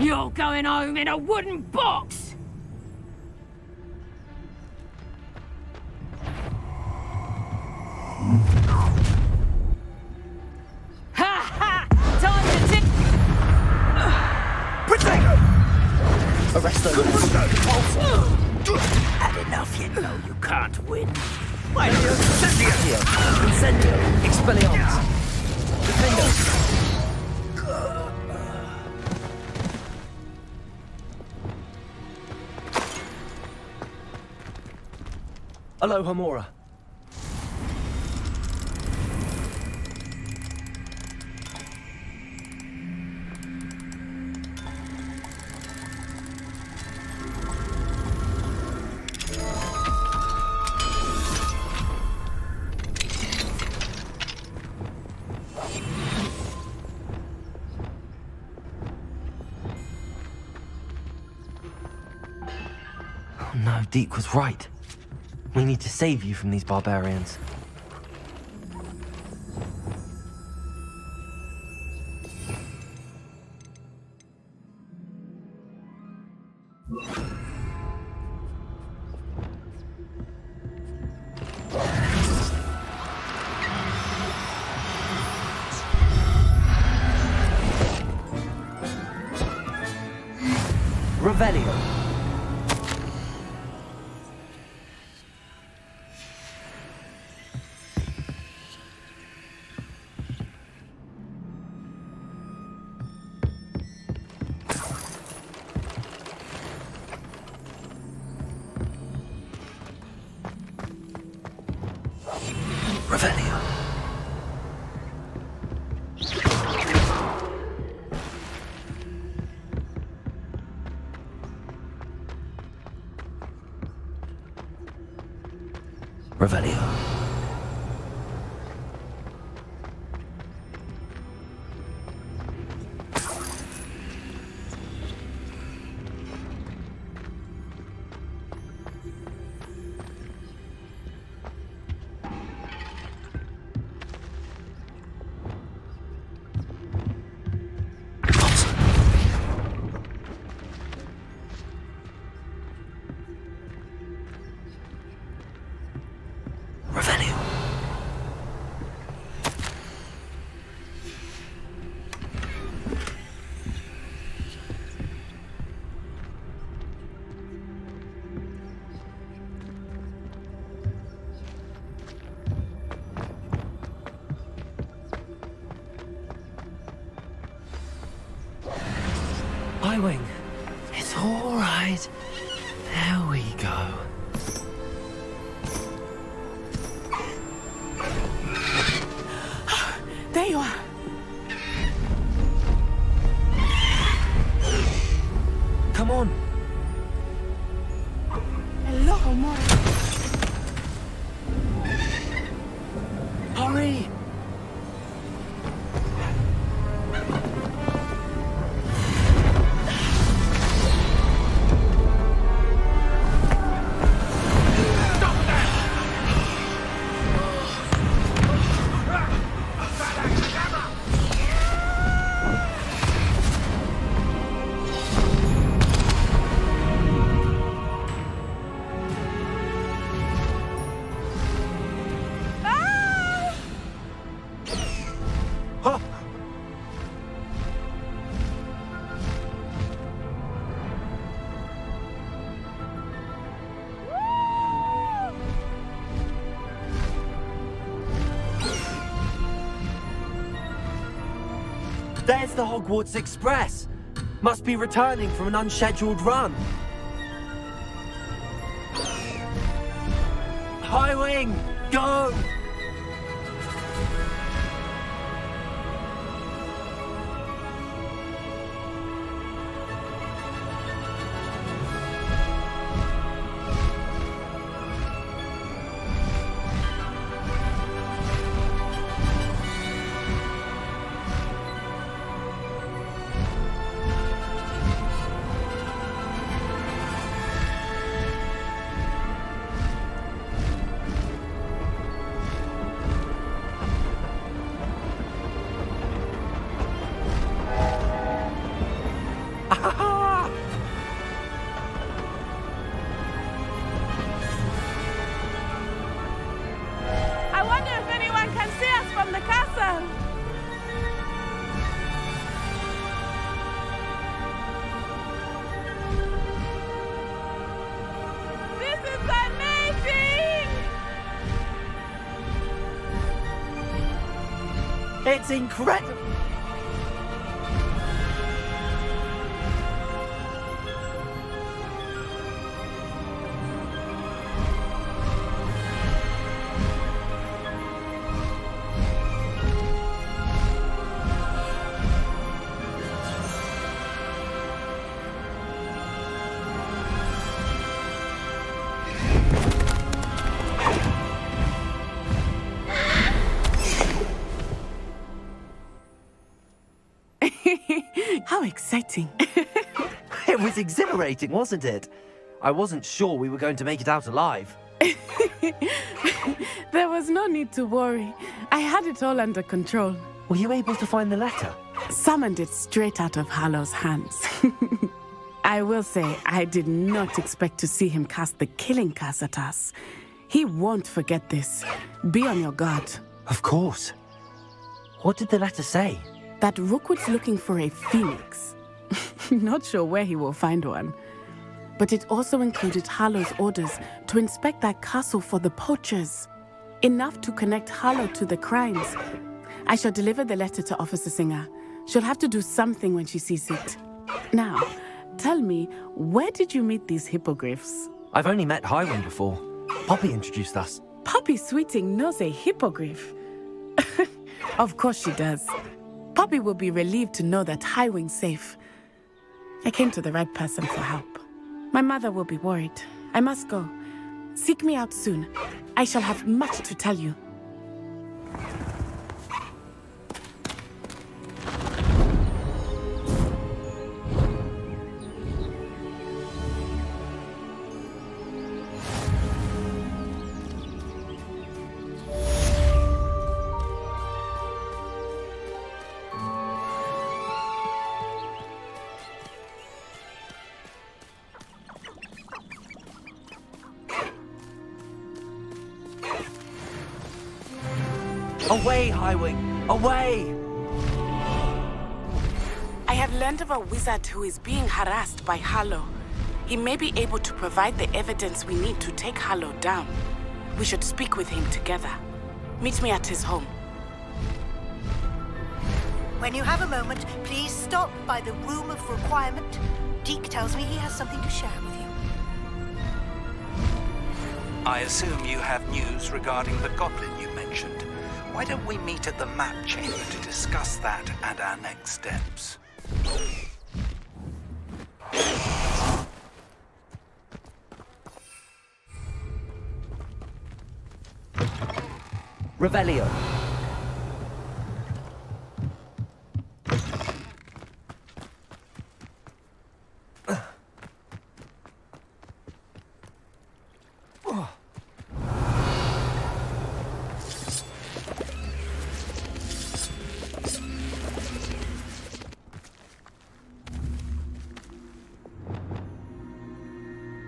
You're going home in a wooden box! Ha ha! Time to Arrest those. Had enough, you know you can't win. Accio. Incendio. Expelliarmus. Defendo. Aloha Mora. Oh no, Deke was right. We need to save you from these barbarians. Revelio. Revelio. Revelio. Revelio. Y-Wing. It's all right. There we go. Hurry! There's the Hogwarts Express. Must be returning from an unscheduled run. High Wing, go! I wonder if anyone can see us from the castle. This is amazing! It's incredible! How exciting. It was exhilarating, wasn't it? I wasn't sure we were going to make it out alive. There was no need to worry. I had it all under control. Were you able to find the letter? Summoned it straight out of Harlow's hands. I will say, I did not expect to see him cast the killing curse at us. He won't forget this. Be on your guard. Of course. What did the letter say? That Rookwood's looking for a phoenix. Not sure where he will find one. But it also included Harlow's orders to inspect that castle for the poachers. Enough to connect Harlow to the crimes. I shall deliver the letter to Officer Singer. She'll have to do something when she sees it. Now, tell me, where did you meet these hippogriffs? I've only met Highwing before. Poppy introduced us. Poppy Sweeting knows a hippogriff. Of course she does. Poppy will be relieved to know that Highwing's safe. I came to the right person for help. My mother will be worried. I must go. Seek me out soon. I shall have much to tell you. Away, Highwing! Away! I have learned of a wizard who is being harassed by Harlow. He may be able to provide the evidence we need to take Harlow down. We should speak with him together. Meet me at his home. When you have a moment, please stop by the Room of Requirement. Deke tells me he has something to share with you. I assume you have news regarding the goblin you mentioned. Why don't we meet at the map chamber to discuss that and our next steps? Revelio.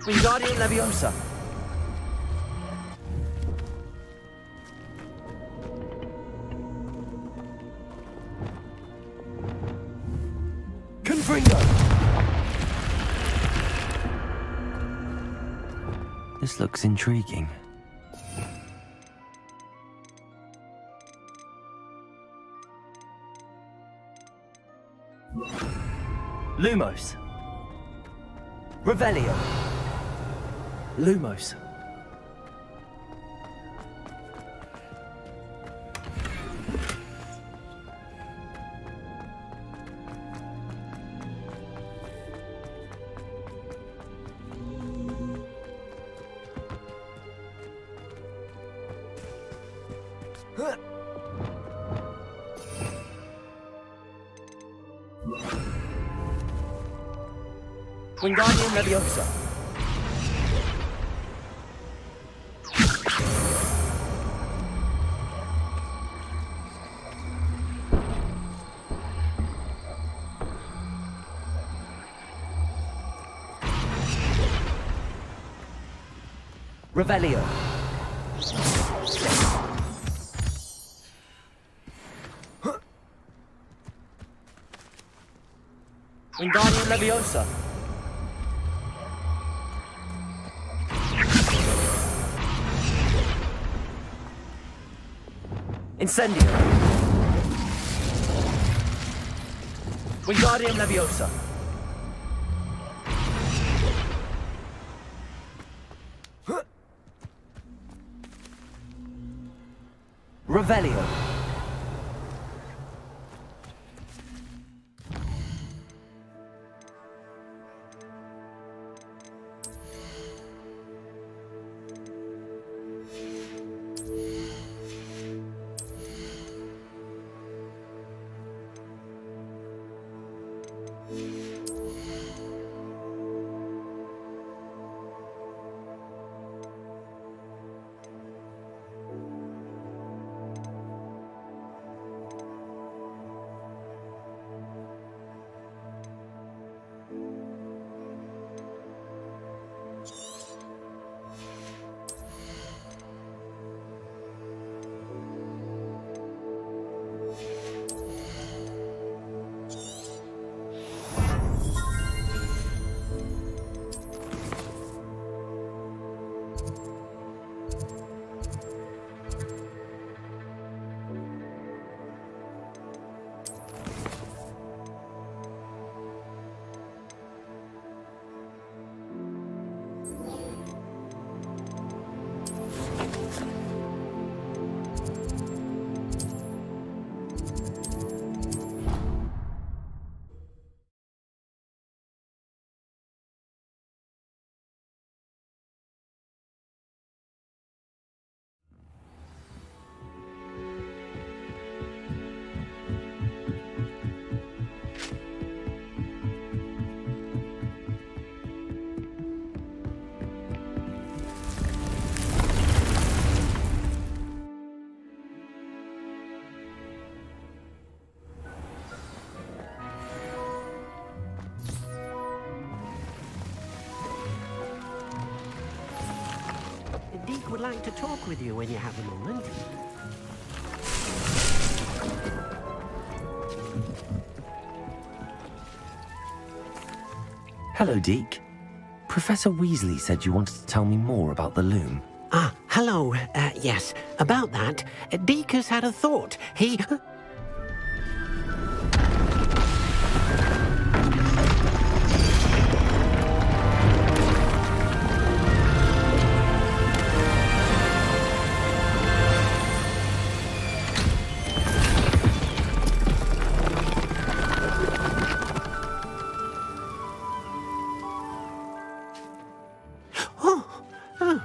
Wingardium Leviosa. Confringo. This looks intriguing. Lumos. Revelio. Lumos. Wingardium Leviosa. Revelio. Wingardium Leviosa. Incendio. Wingardium Leviosa. Revelio. Deke would like to talk with you when you have a moment. Hello, Deke. Professor Weasley said you wanted to tell me more about the loom. Ah, hello. Yes, about that. Deke has had a thought. He...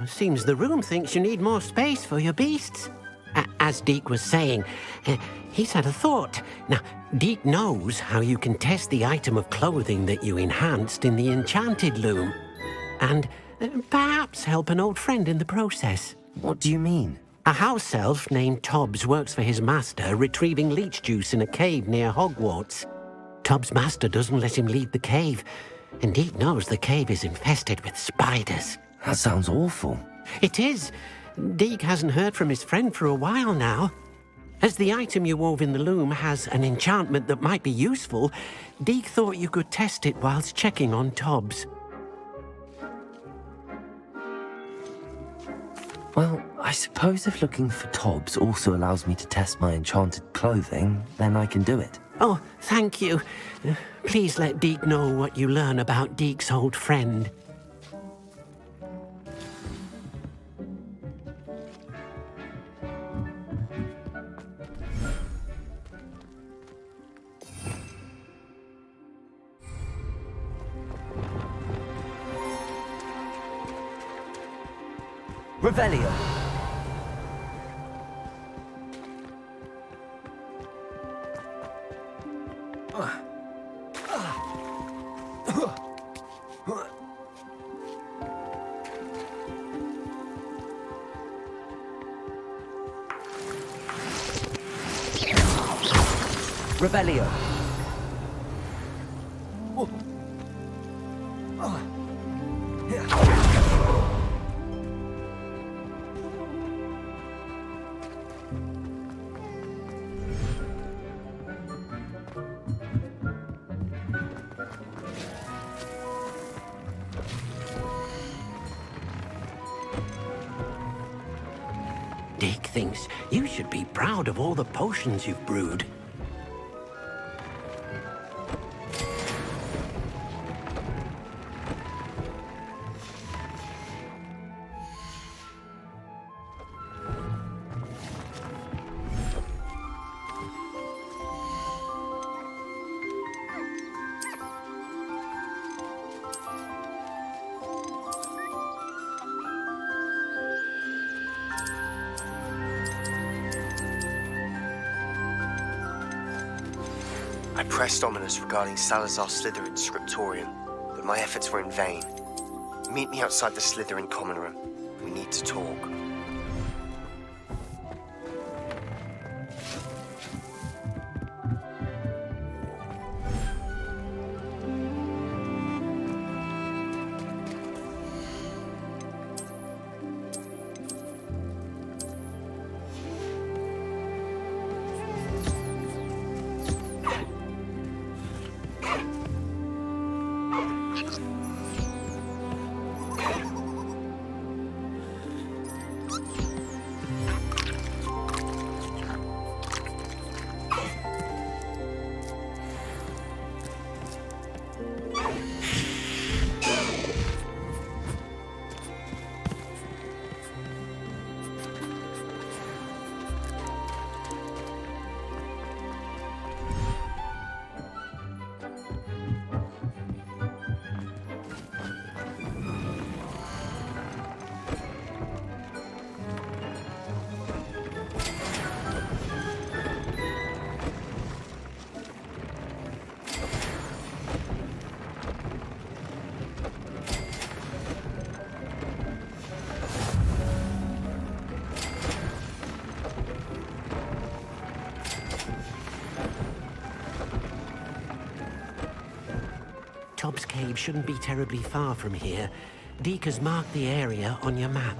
Seems the room thinks you need more space for your beasts. As Deke was saying, he's had a thought. Now, Deke knows how you can test the item of clothing that you enhanced in the enchanted loom. And perhaps help an old friend in the process. What do you mean? A house elf named Tobbs works for his master, retrieving leech juice in a cave near Hogwarts. Tobbs' master doesn't let him leave the cave, And Deke knows the cave is infested with spiders. That sounds awful. It is. Deke hasn't heard from his friend for a while now. As the item you wove in the loom has an enchantment that might be useful, Deke thought you could test it whilst checking on Tobbs. Well, I suppose if looking for Tobbs also allows me to test my enchanted clothing, then I can do it. Oh, thank you. Please let Deke know what you learn about Deke's old friend. Revelio. Revelio. Deke thinks you should be proud of all the potions you've brewed. I pressed Ominous regarding Salazar Slytherin's scriptorium, but my efforts were in vain. Meet me outside the Slytherin common room. We need to talk. Tobbs Cave shouldn't be terribly far from here. Deke has marked the area on your map.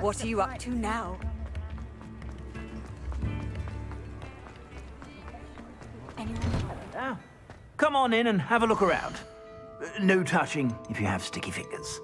What are you up to now? Now, come on in and have a look around. No touching if you have sticky fingers.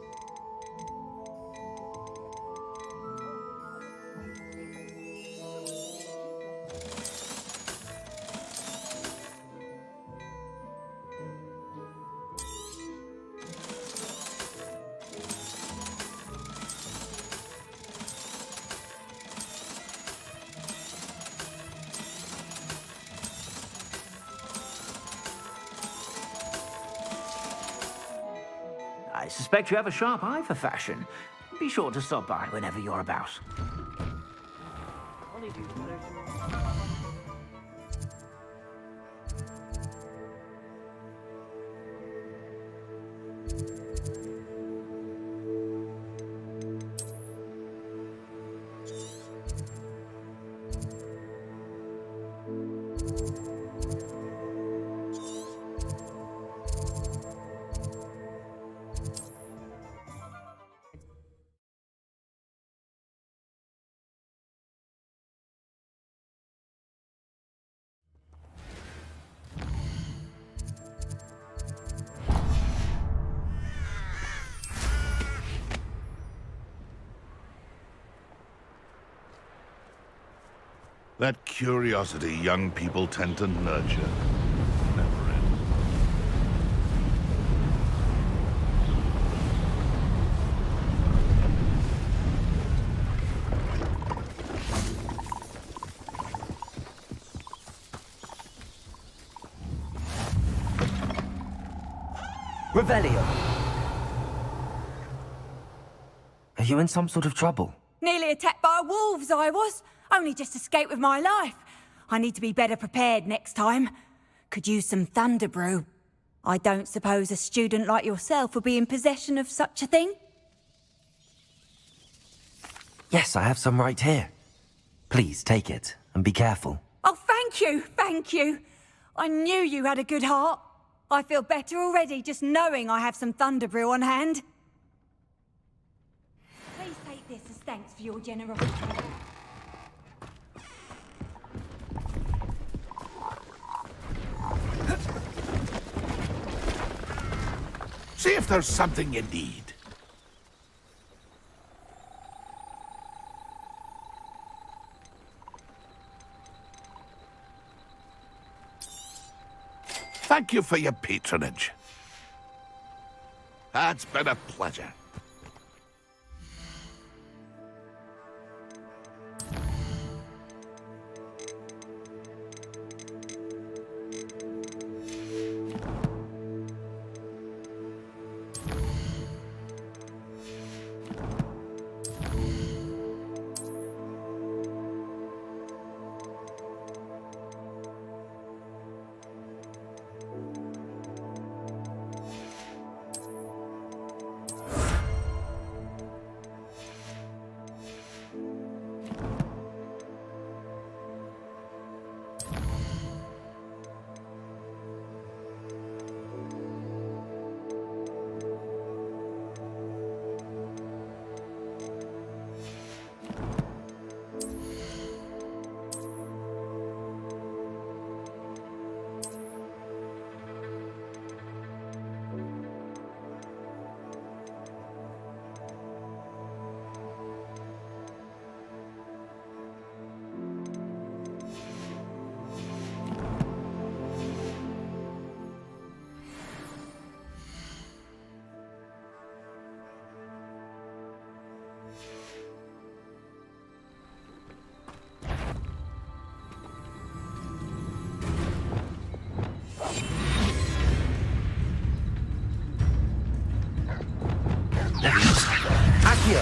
I suspect you have a sharp eye for fashion. Be sure to stop by whenever you're about. That curiosity young people tend to nurture never ends. Revelio. Are you in some sort of trouble? Nearly attacked by wolves, I was. Only just escaped with my life. I need to be better prepared next time. Could use some thunder brew. I don't suppose a student like yourself would be in possession of such a thing? Yes, I have some right here. Please take it and be careful. Oh, thank you, thank you. I knew you had a good heart. I feel better already just knowing I have some thunder brew on hand. Please take this as thanks for your generosity. See if there's something you need. Thank you for your patronage. It's been a pleasure. Accio.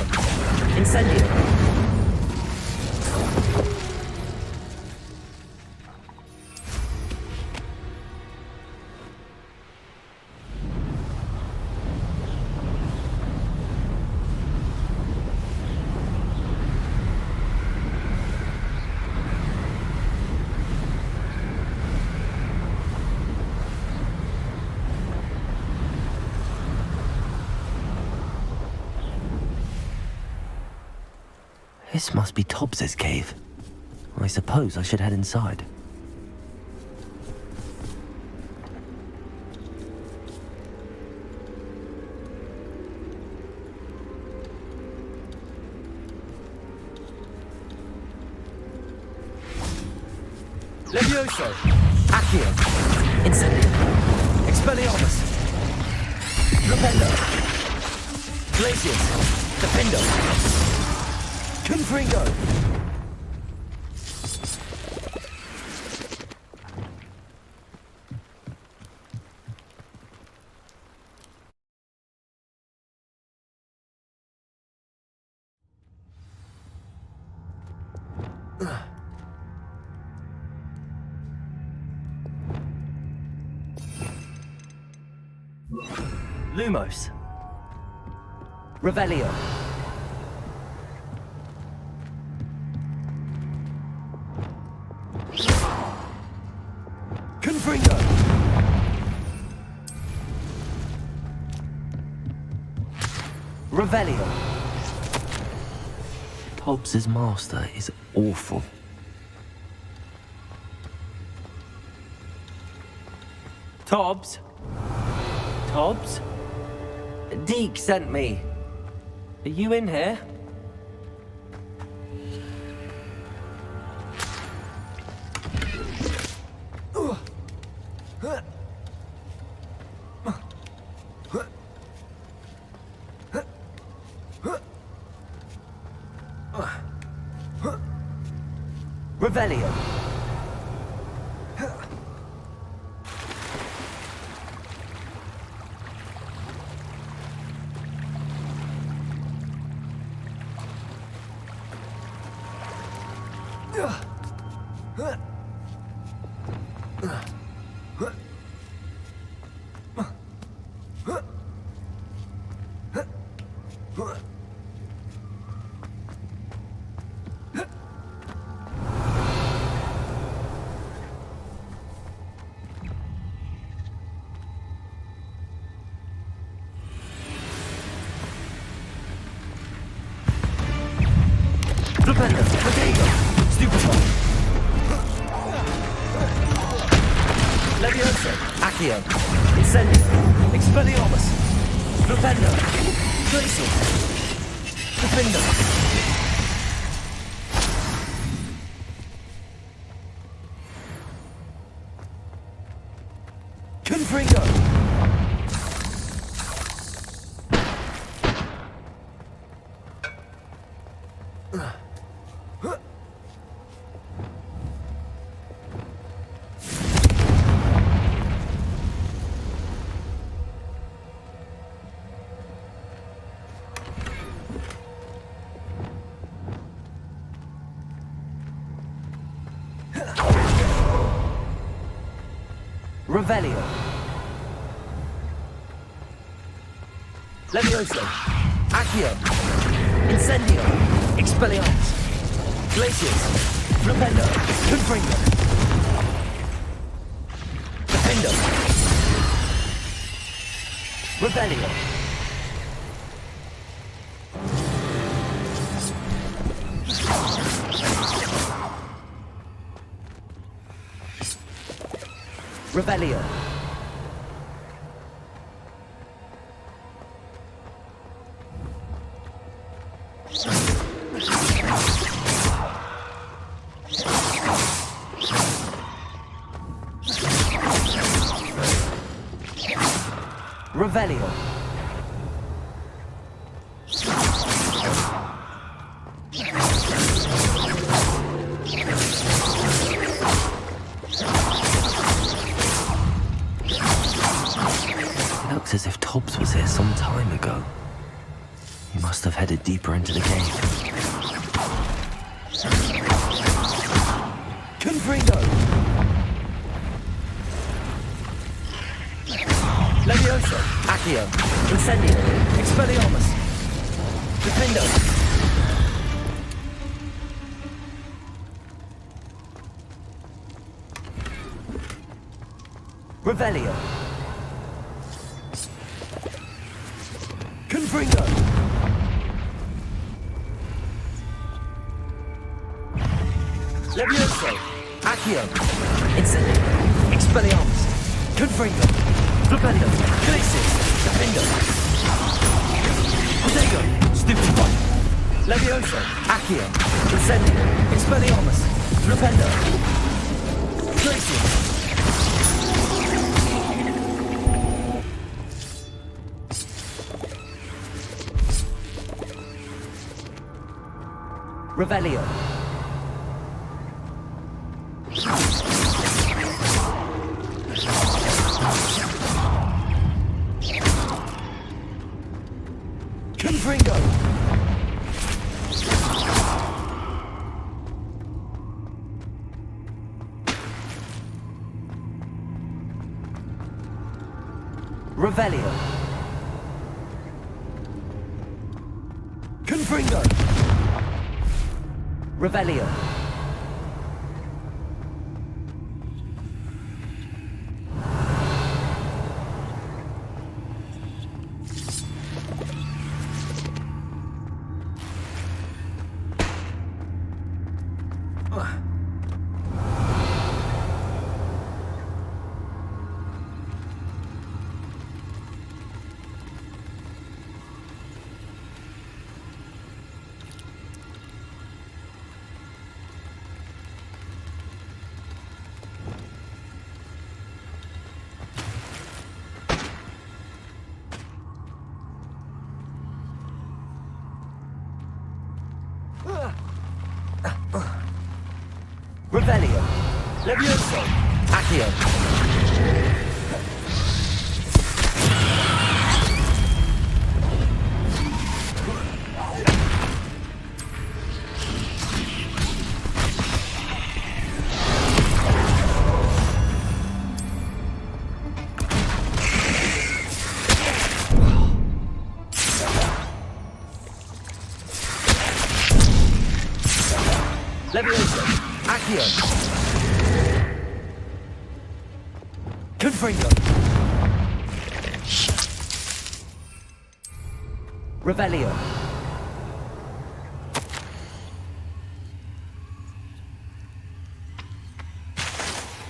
Incendio. This must be Tobbs's cave. I suppose I should head inside. Levioso. Accio. Incendio. Expelliarmus. Rependo. Glacius. Defendo. Confringo. Lumos. Revelio. Confringo. Revelio. Hobbs's master is awful. Tobbs? Tobbs? Deke sent me. Are you in here? Revelio. Propender, Potato, Stupefy. Leviosa, Accio, Incendio, Expelliarmus, Propender, Glacial, Defender. Confringo. Revelio. Levioso. Accio. Incendio. Expelliarmus. Glacius. Flipendo. Confringo. Defendo. Revelio. Revelio. Revelio. Looks as if Tobbs was here some time ago. He must have headed deeper into the cave. Confringo. Levioso. Accio. Incendio. Expelliarmus. Defendo. Revelio. Confringo. Levioso. Accio. Incendio. Expelliarmus. Confringo. Flipendo. Glacius. Defendo. Potato. Stupefy. Levioso. Accio. Incendio. Expelliarmus. Flipendo. Glacius. Revelio. Confringo. Revelio. Confringo. Revelio. Revelio. Levioso. Accio. Levioso. Accio. Confringo. Revelio.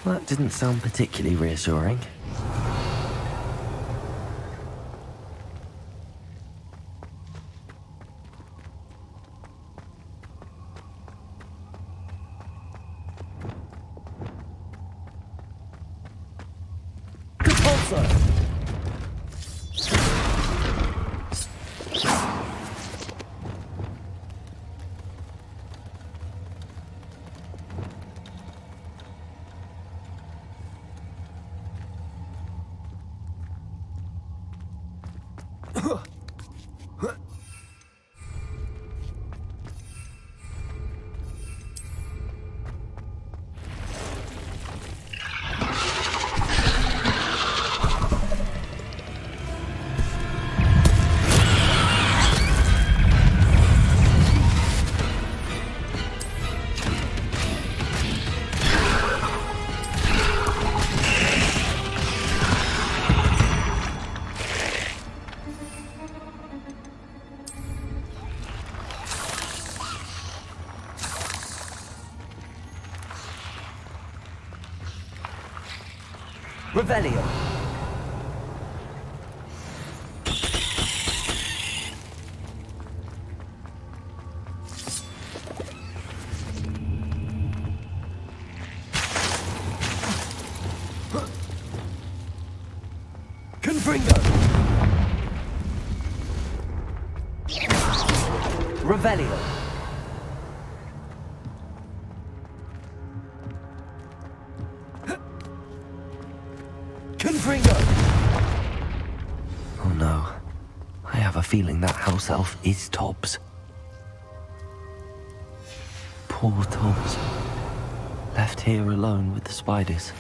That didn't sound particularly reassuring. Revelio. Confringo. Revelio. Confringo. Oh no. I have a feeling that house elf is Tobbs. Poor Tobbs. Left here alone with the spiders.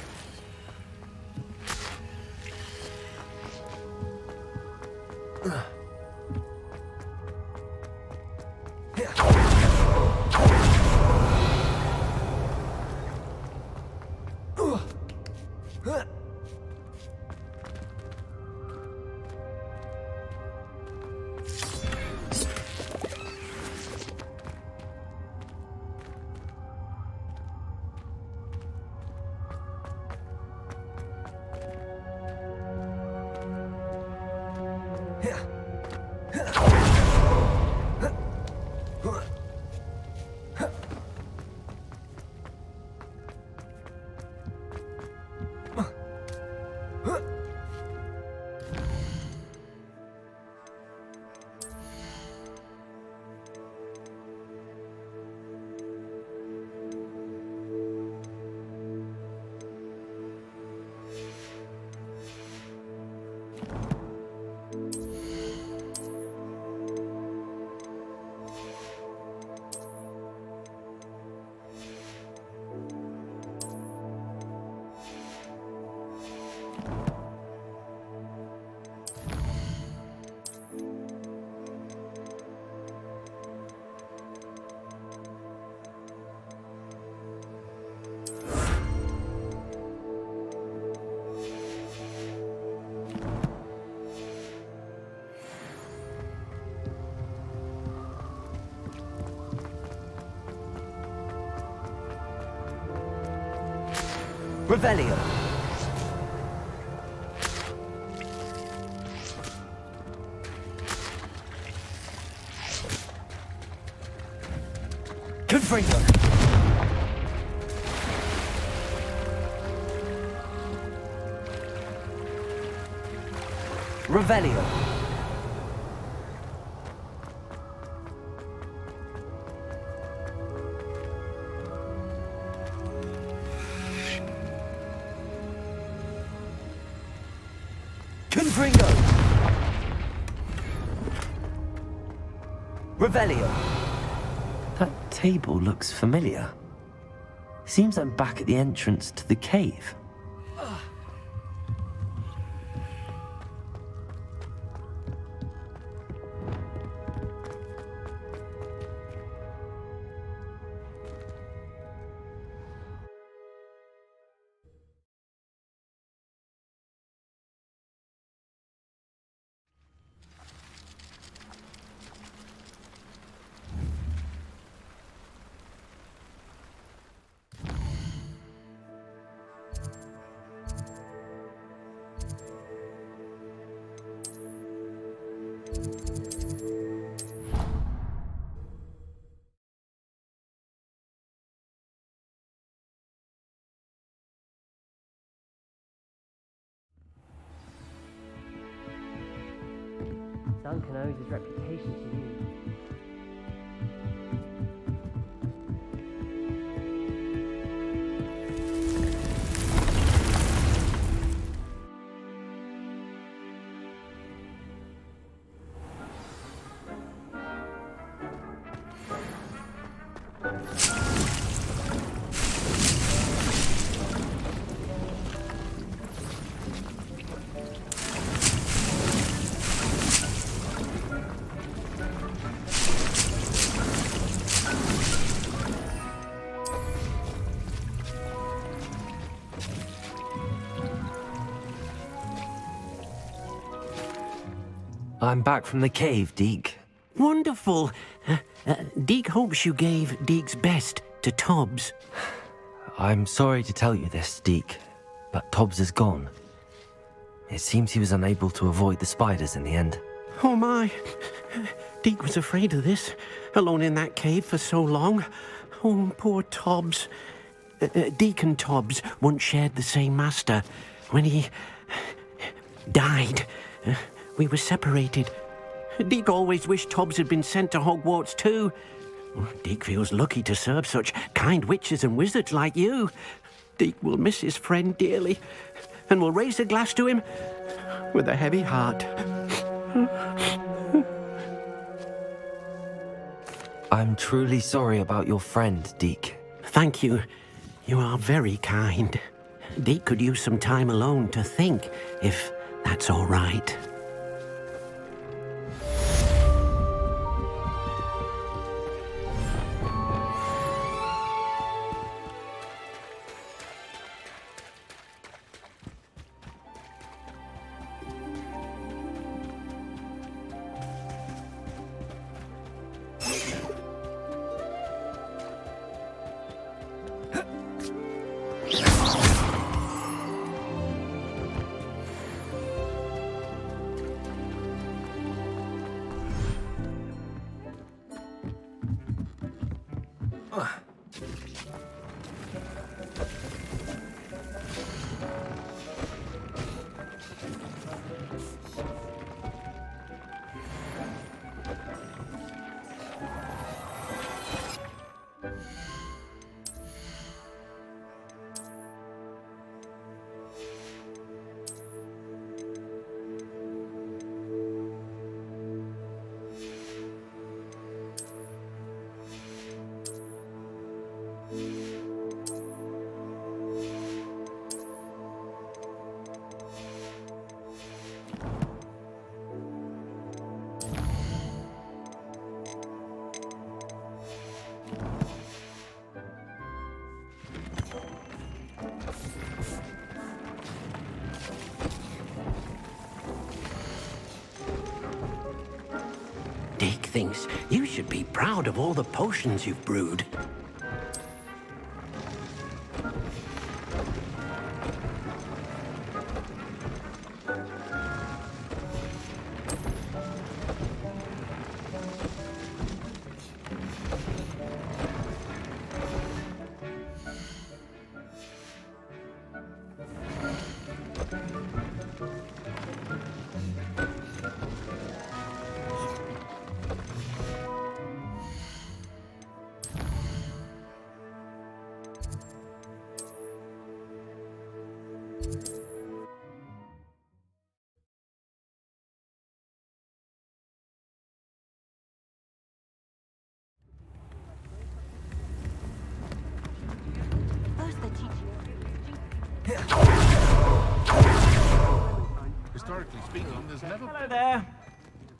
Revelio. Confringo. Revelio. Confringo. Revelio. That table looks familiar. Seems I'm back at the entrance to the cave. Duncan owes his reputation to you. I'm back from the cave, Deke. Wonderful. Deke hopes you gave Deke's best to Tobbs. I'm sorry to tell you this, Deke, but Tobbs is gone. It seems he was unable to avoid the spiders in the end. Oh my. Deke was afraid of this, alone in that cave for so long. Oh, poor Tobbs. Deke and Tobbs once shared the same master. When he died, we were separated. Deke always wished Tobbs had been sent to Hogwarts too. Deke feels lucky to serve such kind witches and wizards like you. Deke will miss his friend dearly, and will raise a glass to him with a heavy heart. I'm truly sorry about your friend, Deke. Thank you. You are very kind. Deke could use some time alone to think, if that's all right. Deke thinks you should be proud of all the potions you've brewed. Historically speaking, there's never... Hello there.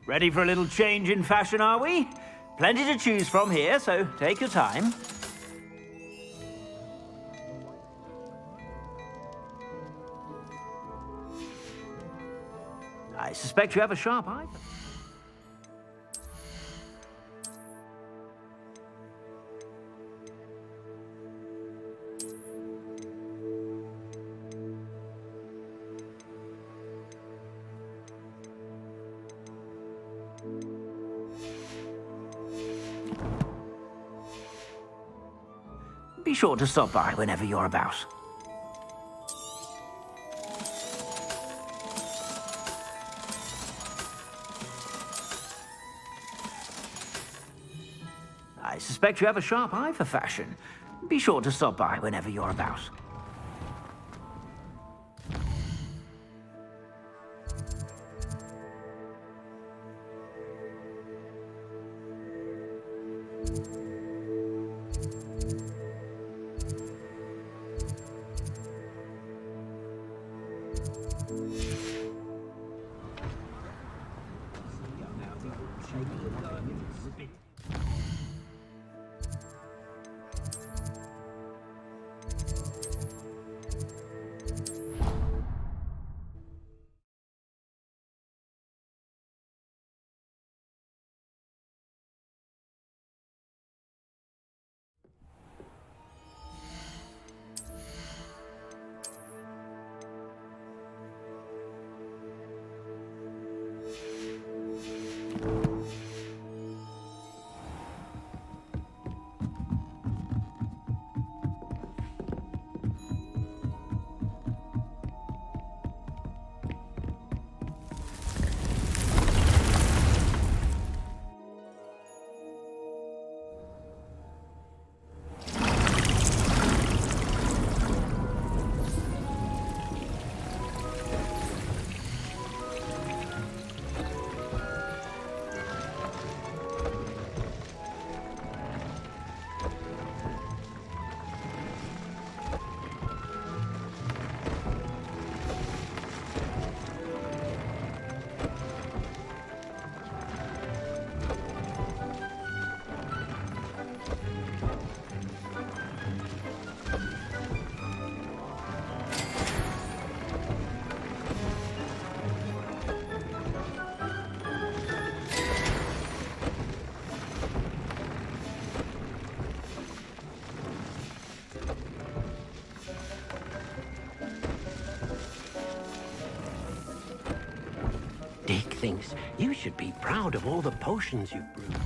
Ready for a little change in fashion, are we? Plenty to choose from here, so take your time. I suspect you have a sharp eye. Be sure to stop by whenever you're about. I suspect you have a sharp eye for fashion. Be sure to stop by whenever you're about. Dick thinks you should be proud of all the potions you've brewed.